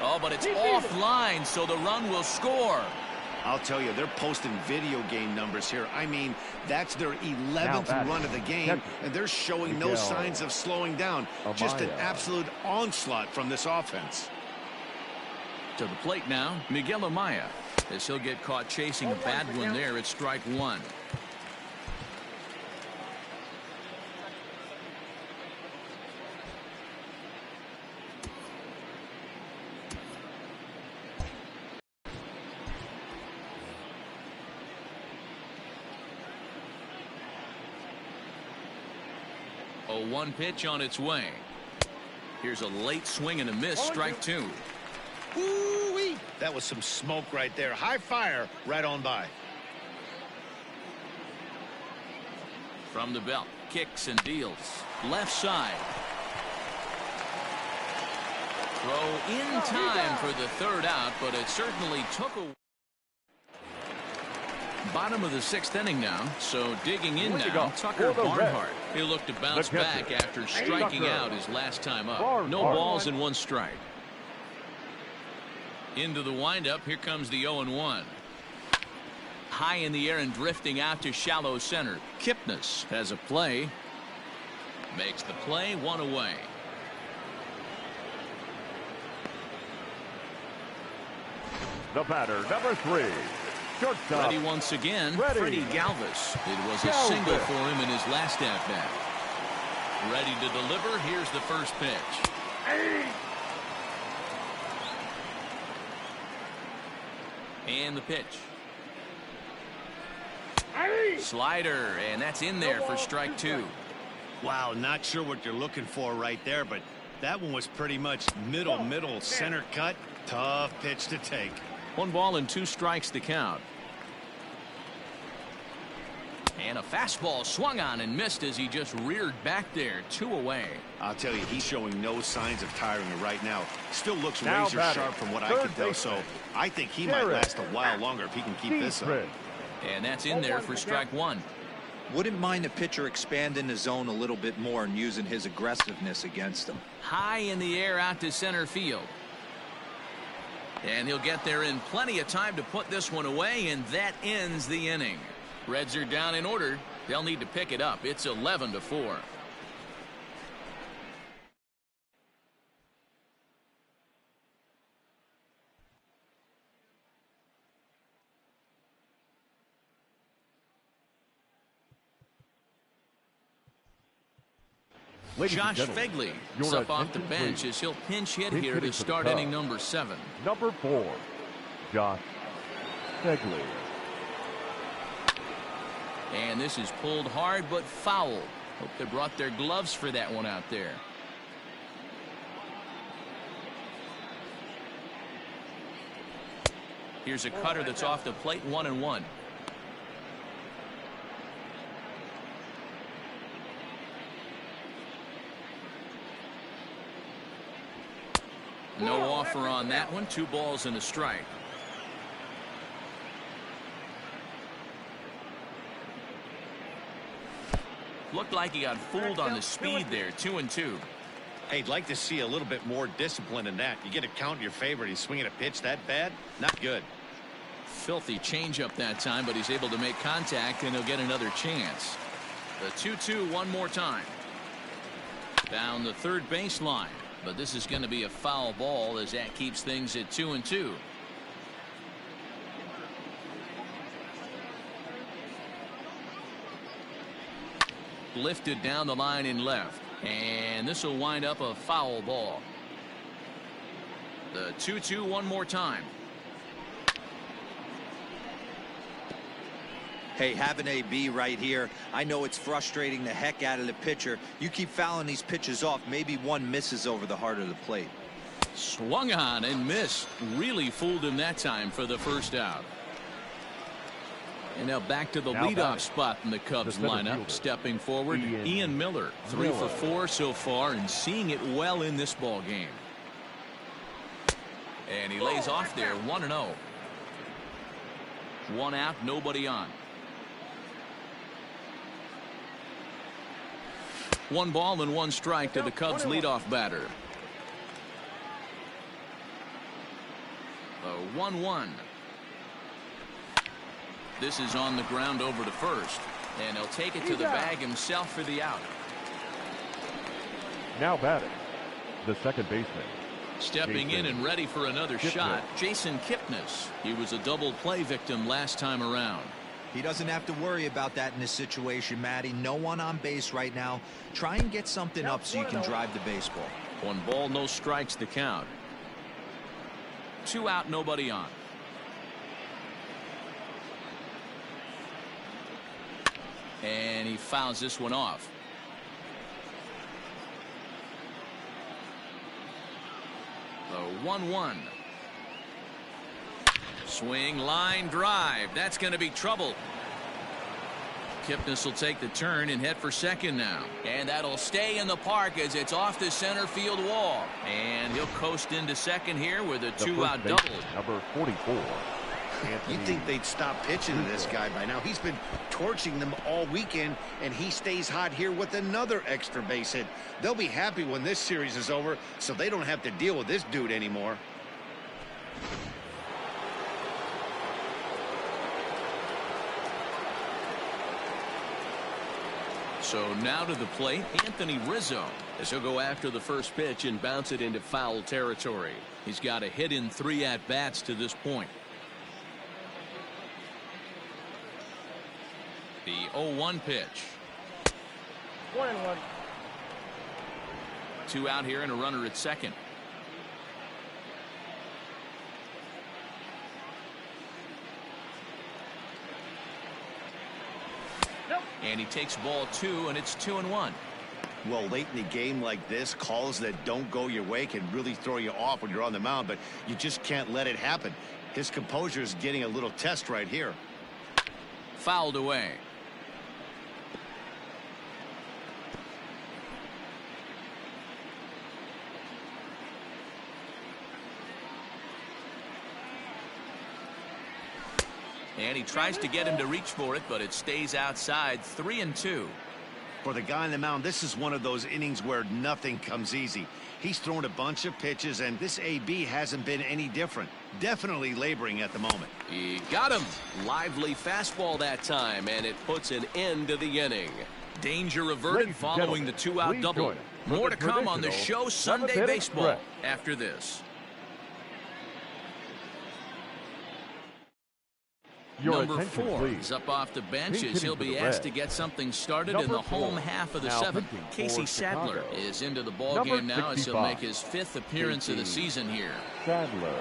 Oh, but it's offline, so the run will score. I'll tell you, they're posting video game numbers here. I mean, that's their 11th run of the game, and they're showing no signs of slowing down. Just an absolute onslaught from this offense. To the plate now, Miguel Amaya. As he'll get caught chasing a bad one there at strike one. A 1 pitch on its way. Here's a late swing and a miss, strike two. Ooh-wee. That was some smoke right there. High fire right on by. From the belt, kicks and deals. Left side. Throw in time for the third out, but it certainly took a... Bottom of the 6th inning now, so digging in now, Tucker Barnhart. He'll look to bounce back after striking out his last time up. No balls and 1 strike. Into the windup, here comes the 0-1. High in the air and drifting out to shallow center. Kipnis has a play. Makes the play, 1 away. The batter, number 3. Shortstop. Ready once again, Freddie Galvis. It was a single for him in his last at-bat. Ready to deliver. Here's the first pitch. And the pitch. Slider, and that's in there for strike 2. Wow, not sure what you're looking for right there, but that one was pretty much middle center cut. Tough pitch to take. 1 ball and 2 strikes to count. And a fastball swung on and missed as he just reared back there. 2 away. I'll tell you, he's showing no signs of tiring right now. Still looks razor sharp from what I can tell, so I think he might last a while longer if he can keep this up. And that's in there for strike 1. Wouldn't mind the pitcher expanding the zone a little bit more and using his aggressiveness against him. High in the air out to center field. And he'll get there in plenty of time to put this one away, and that ends the inning. Reds are down in order. They'll need to pick it up. It's 11-4. Josh Fegley is up off the bench as he'll pinch hit here to start inning number 7. Number 4, Josh Fegley. And this is pulled hard but foul. Hope they brought their gloves for that one out there. Here's a cutter that's off the plate, 1-1. No offer on that one. 2 balls and a strike. Looked like he got fooled on the speed there. 2-2. Hey, I'd like to see a little bit more discipline in that. You get a count in your favor. He's swinging a pitch that bad. Not good. Filthy changeup that time, but he's able to make contact, and he'll get another chance. The 2-2 one more time. Down the third baseline. But this is going to be a foul ball as that keeps things at 2-2. Lifted down the line in left. And this will wind up a foul ball. The 2-2 one more time. Hey, having AB right here, I know it's frustrating the heck out of the pitcher. You keep fouling these pitches off, maybe one misses over the heart of the plate. Swung on and missed. Really fooled him that time for the first out. And now back to the leadoff spot in the Cubs lineup. Stepping forward, Ian Miller. 3 for 4 so far and seeing it well in this ball game. And he lays off there, 1-0. 1 out, nobody on. 1 ball and 1 strike to the Cubs leadoff batter. A 1-1. This is on the ground over to first, and he'll take it to the bag himself for the out. Now batting, the second baseman. Stepping in and ready for another shot, Jason Kipnis. He was a double play victim last time around. He doesn't have to worry about that in this situation, Matty. No one on base right now. Try and get something up so you can drive the baseball. 1 ball, no strikes to count. 2 out, nobody on. And he fouls this one off. The 1-1. Swing, line drive. That's going to be trouble. Kipnis will take the turn and head for second now. And that'll stay in the park as it's off the center field wall. And he'll coast into second here with a two-out double. Number 44. You'd think they'd stop pitching to this guy by now. He's been torching them all weekend, and he stays hot here with another extra base hit. They'll be happy when this series is over, so they don't have to deal with this dude anymore. So now to the plate, Anthony Rizzo, as he'll go after the first pitch and bounce it into foul territory. He's got a hit in 3 at-bats to this point. The 0-1 pitch. 1-1. 2 out here and a runner at second. And he takes ball 2, and it's 2-1. Well, late in the game like this, calls that don't go your way can really throw you off when you're on the mound, but you just can't let it happen. His composure is getting a little test right here. Fouled away. And he tries to get him to reach for it, but it stays outside. 3-2. For the guy on the mound, this is one of those innings where nothing comes easy. He's thrown a bunch of pitches, and this AB hasn't been any different. Definitely laboring at the moment. He got him. Lively fastball that time, and it puts an end to the inning. Danger averted following the 2-out double. More to come on the show Sunday Baseball after this. Number 4 is up off the bench as he'll be asked to get something started in the home half of the 7th. Casey Sadler is into the ballgame now as he'll make his 5th appearance of the season here. Sadler.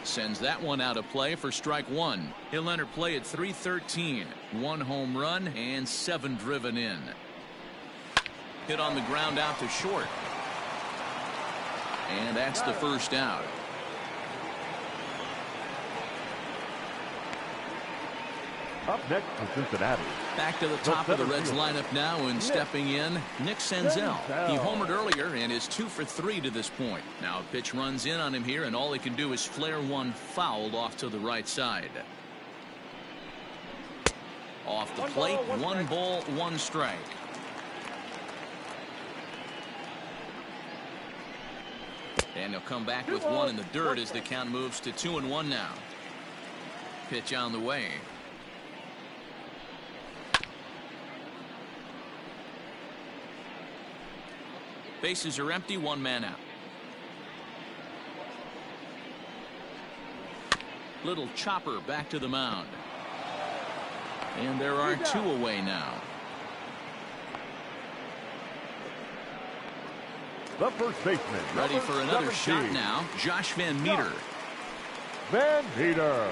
Sends that one out of play for strike 1. He'll enter play at 3-13. 1 home run and 7 driven in. Hit on the ground out to short. And that's the first out. Up next for Cincinnati. Back to the top of the Reds lineup now, and stepping in, Nick Senzel. He homered earlier and is 2 for 3 to this point. Now a pitch runs in on him here, and all he can do is flare one fouled off to the right side. Off the plate, 1 ball, 1 strike. And he'll come back with 1 in the dirt as the count moves to 2-1 now. Pitch on the way. Bases are empty, 1 man out. Little chopper back to the mound. And there are 2 away now. The first baseman. Ready for another shot now. Josh Van Meter. Van Meter.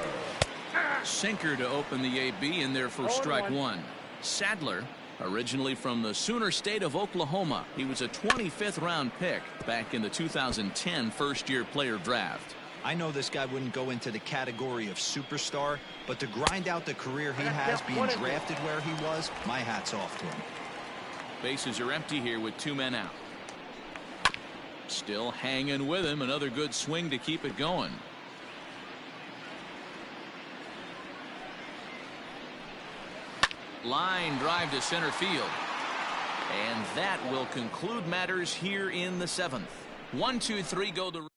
Sinker to open the AB in there for strike 1. Sadler, originally from the Sooner State of Oklahoma. He was a 25th round pick back in the 2010 first-year player draft. I know this guy wouldn't go into the category of superstar, but to grind out the career he has being drafted where he was, my hat's off to him. Bases are empty here with 2 men out. Still hanging with him. Another good swing to keep it going. Line drive to center field. And that will conclude matters here in the 7th. 1-2-3 go to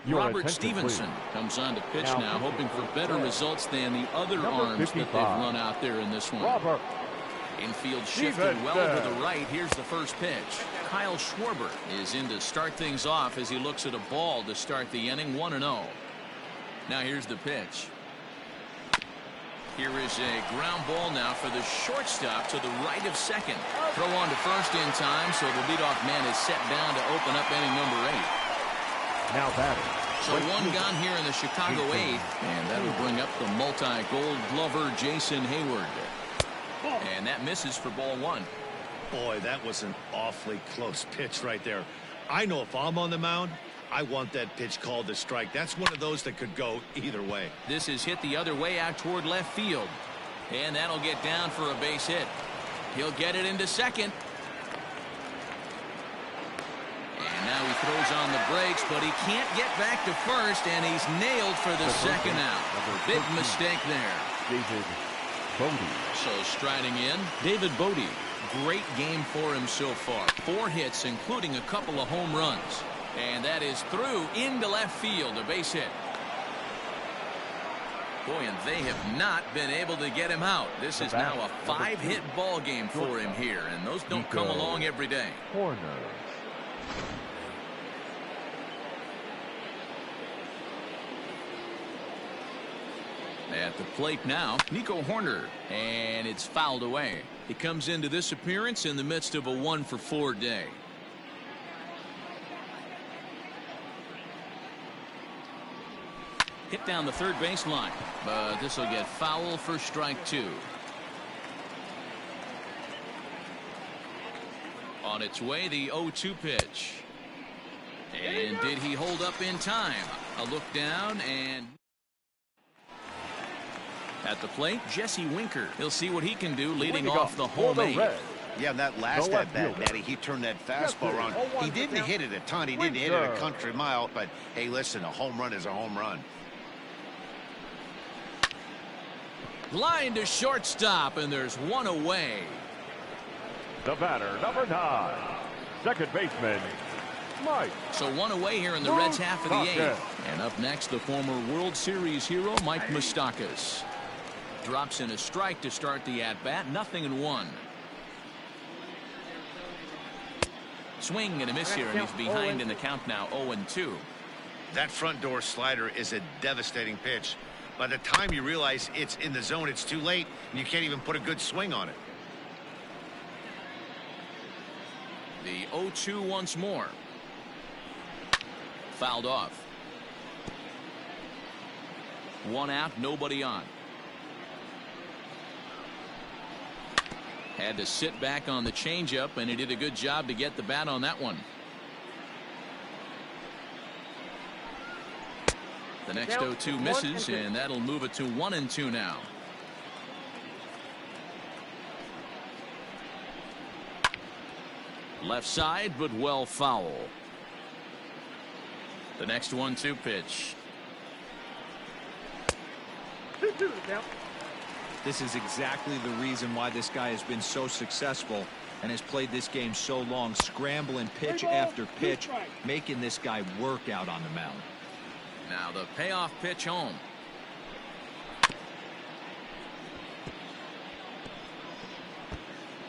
Robert Stevenson. Comes on to pitch now, hoping for better results than the other arms that they've run out there in this one. Infield shifted well to the right. Here's the first pitch. Kyle Schwarber is in to start things off as he looks at a ball to start the inning. 1-0. Now here's the pitch. Here is a ground ball now for the shortstop to the right of second. Throw on to first in time, so the leadoff man is set down to open up inning number 8. Now batting. So 1 gone here in the Chicago 8th, and that will bring up the multi-gold glover Jason Hayward. And that misses for ball 1. Boy, that was an awfully close pitch right there. I know if I'm on the mound, I want that pitch called a strike. That's one of those that could go either way. This is hit the other way out toward left field. And that'll get down for a base hit. He'll get it into second. And now he throws on the brakes, but he can't get back to first, and he's nailed for the second out. Big mistake there. David Bodie. So striding in, David Bodie. Great game for him so far. 4 hits, including a couple of home runs. And that is through into left field, a base hit. Boy, and they have not been able to get him out. This is now a 5-hit ball game for him here, and those don't come along every day. Corner. At the plate now, Nico Horner, and it's fouled away. He comes into this appearance in the midst of a 1-for-4 day. Hit down the third baseline, but this will get foul for strike 2. On its way, the 0-2 pitch. And did he hold up in time? A look down and... At the plate, Jesse Winker. He'll see what he can do leading off the home 8. Yeah, that last at bat, Matty, he turned that fastball around. He didn't hit it a ton. He didn't hit it a country mile. But, hey, listen, a home run is a home run. Line to shortstop, and there's one away. The batter, number 9, second baseman, Mike. So one away here in the Reds' half of the 8th. And up next, the former World Series hero, Mike Moustakas. Drops in a strike to start the at-bat. 0-1. Swing and a miss here, and he's behind in the count now, 0-2. That front door slider is a devastating pitch. By the time you realize it's in the zone, it's too late, and you can't even put a good swing on it. The 0-2 once more. Fouled off. 1 out, nobody on. Had to sit back on the changeup, and he did a good job to get the bat on that one. The next 0-2 misses, and that'll move it to 1-2 now. Left side, but well foul. The next 1-2 pitch. This is exactly the reason why this guy has been so successful and has played this game so long, scrambling pitch after pitch, making this guy work out on the mound. Now the payoff pitch home.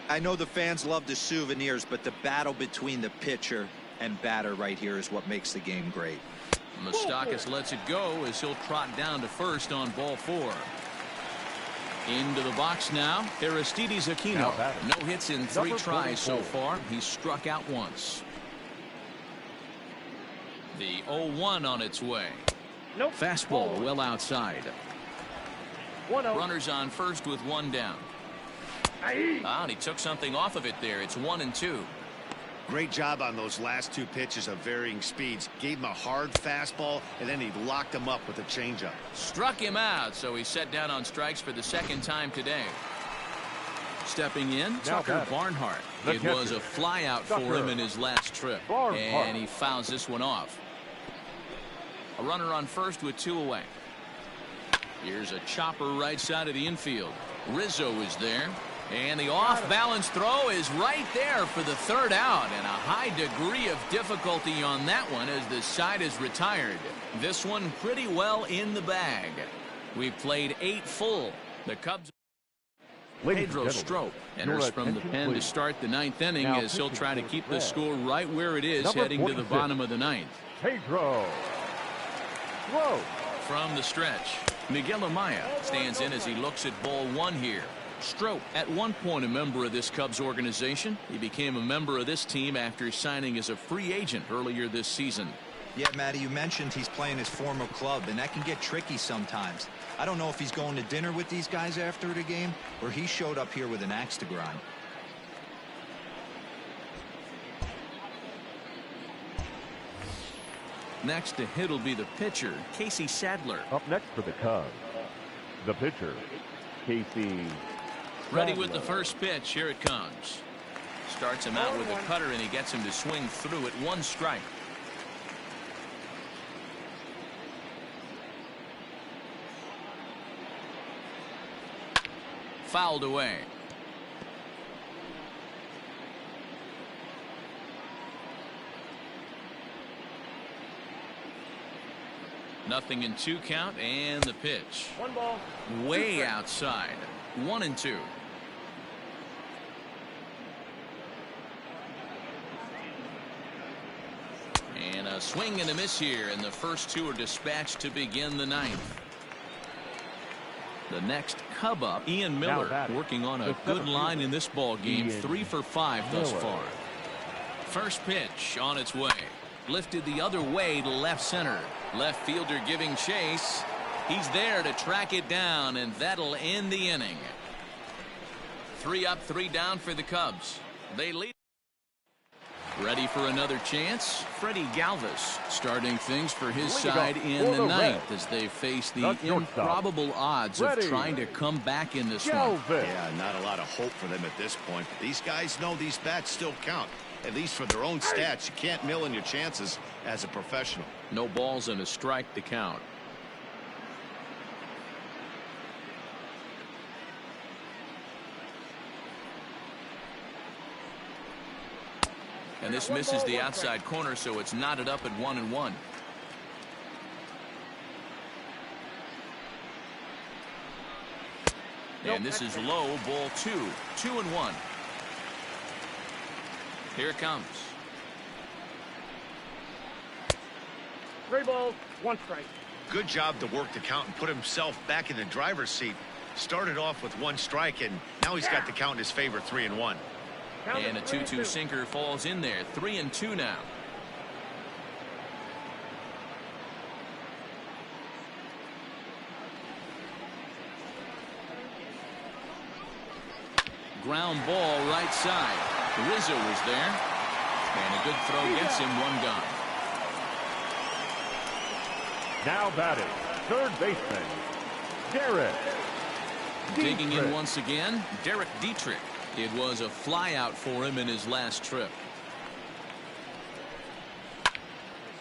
I know the fans love the souvenirs, but the battle between the pitcher and batter right here is what makes the game great. Moustakas lets it go as he'll trot down to first on ball 4. Into the box now, Aristides Aquino. No hits in 3 tries so far. He's struck out once. The 0-1 on its way. Fastball well outside. Runners on first with 1 down. And he took something off of it there. It's 1-2. Great job on those last 2 pitches of varying speeds. Gave him a hard fastball, and then he locked him up with a changeup. Struck him out, so he's set down on strikes for the 2nd time today. Stepping in, Tucker Barnhart. It was a flyout for him in his last trip, and he fouls this one off. A runner on first with 2 away. Here's a chopper right side of the infield. Rizzo is there. And the off-balance throw is right there for the 3rd out, and a high degree of difficulty on that one as the side is retired. This one pretty well in the bag. We've played 8 full. The Cubs. Pedro Strop enters from the pen to start the 9th inning as he'll try to keep the score right where it is heading to the bottom of the 9th. Pedro Strop. From the stretch, Miguel Amaya stands in as he looks at ball 1 here. Strop, at one point a member of this Cubs organization. He became a member of this team after signing as a free agent earlier this season. Yeah, Matty, you mentioned he's playing his former club, and that can get tricky sometimes. I don't know if he's going to dinner with these guys after the game, or he showed up here with an axe to grind. Next to hit will be the pitcher, Casey Sadler. Up next for the Cubs, the pitcher, Casey Ready with Sadler. the first pitch. Here it comes. Starts him out with a cutter, and he gets him to swing through it. 1 strike. Fouled away. Nothing in 2 count, and the pitch. 1 ball. Way outside. 1-2. And a swing and a miss here, and the first 2 are dispatched to begin the 9th. The next Cub up, Ian Miller, working on a good line in this ball game. 3 for 5 thus far. First pitch on its way. Lifted the other way to left center. Left fielder giving chase. He's there to track it down, and that'll end the inning. 3 up, 3 down for the Cubs. They lead. Ready for another chance? Freddie Galvis starting things for his side in the 9th as they face the improbable odds of trying to come back in this one. Yeah, not a lot of hope for them at this point. But these guys know these bats still count, at least for their own stats. You can't mill in your chances as a professional. No balls and a strike to count. And this misses the outside corner, so it's knotted up at 1-1. And this is low, ball 2. 2-1. Here it comes. 3 balls, 1 strike. Good job to work the count and put himself back in the driver's seat. Started off with 1 strike, and now he's got the count in his favor, 3-1. And a 2-2 sinker falls in there. 3-2 now. Ground ball right side. Rizzo was there. And a good throw gets him 1 gone. Now batting, third baseman, Derek Digging in Dietrich. once again, Derek Dietrich. It was a flyout for him in his last trip.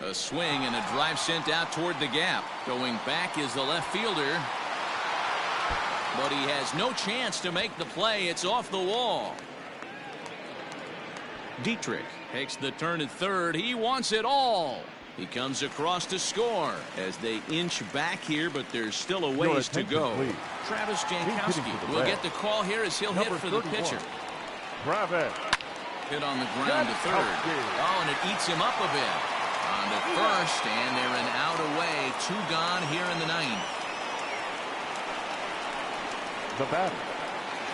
A swing and a drive sent out toward the gap. Going back is the left fielder. But he has no chance to make the play. It's off the wall. Dietrich takes the turn at third. He wants it all. He comes across to score as they inch back here, but there's still a ways to go. Please. Travis Jankowski will get the call here as he'll hit for the pitcher. Travis. Hit on the ground to third. Oh, and it eats him up a bit. On to first, and they're an out away. 2 gone here in the 9th. The batter,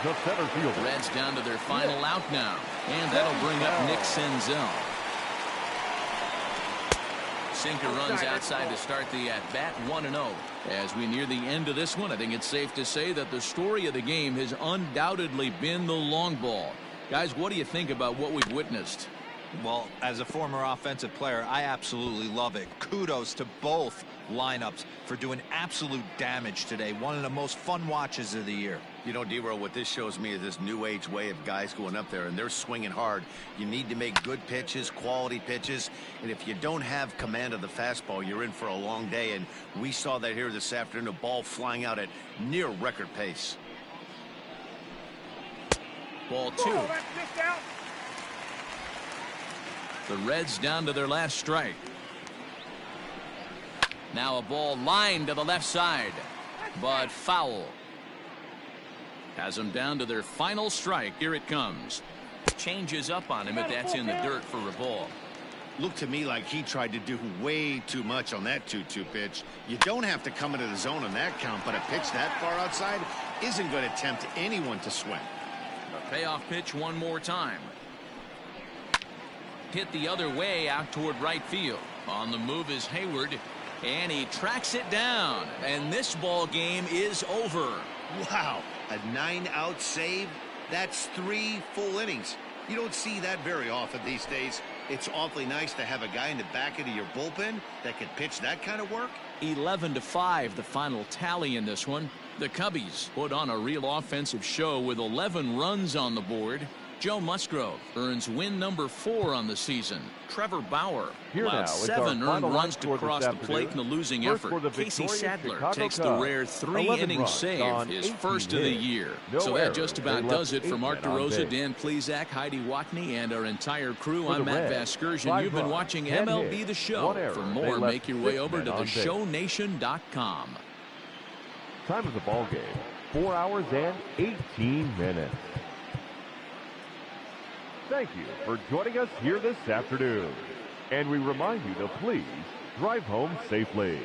the center fielder. Reds down to their final out now, and that'll bring up Nick Senzel. Sinker runs outside to start the at-bat. 1-0. As we near the end of this one, I think it's safe to say that the story of the game has undoubtedly been the long ball. Guys, what do you think about what we've witnessed? Well, as a former offensive player, I absolutely love it. Kudos to both lineups for doing absolute damage today. One of the most fun watches of the year. You know, D-Row, what this shows me is this new age way of guys going up there, and they're swinging hard. You need to make good pitches, quality pitches, and if you don't have command of the fastball, you're in for a long day, and we saw that here this afternoon, a ball flying out at near record pace. Ball 2. The Reds down to their last strike. Now a ball lined to the left side, but foul. Has them down to their final strike. Here it comes. Changes up on him, but that's in the dirt for a ball. Looked to me like he tried to do way too much on that 2-2 pitch. You don't have to come into the zone on that count, but a pitch that far outside isn't going to tempt anyone to swing. A payoff pitch one more time. Hit the other way out toward right field. On the move is Hayward, and he tracks it down, and this ball game is over. Wow, a 9-out save? That's 3 full innings. You don't see that very often these days. It's awfully nice to have a guy in the back end of your bullpen that can pitch that kind of work. 11-5, the final tally in this one. The Cubbies put on a real offensive show with 11 runs on the board. Joe Musgrove earns win number 4 on the season. Trevor Bauer allowed 7 earned runs to cross the plate in the losing effort. Casey Sadler takes the rare 3-inning save, his first of the year. So that just about does it for Mark DeRosa, Dan Plezak, Heidi Watney, and our entire crew. I'm Matt Vasgersian. You've been watching MLB The Show. For more, make your way over to theshownation.com. Time of the ball game, 4 hours and 18 minutes. Thank you for joining us here this afternoon. And we remind you to please drive home safely.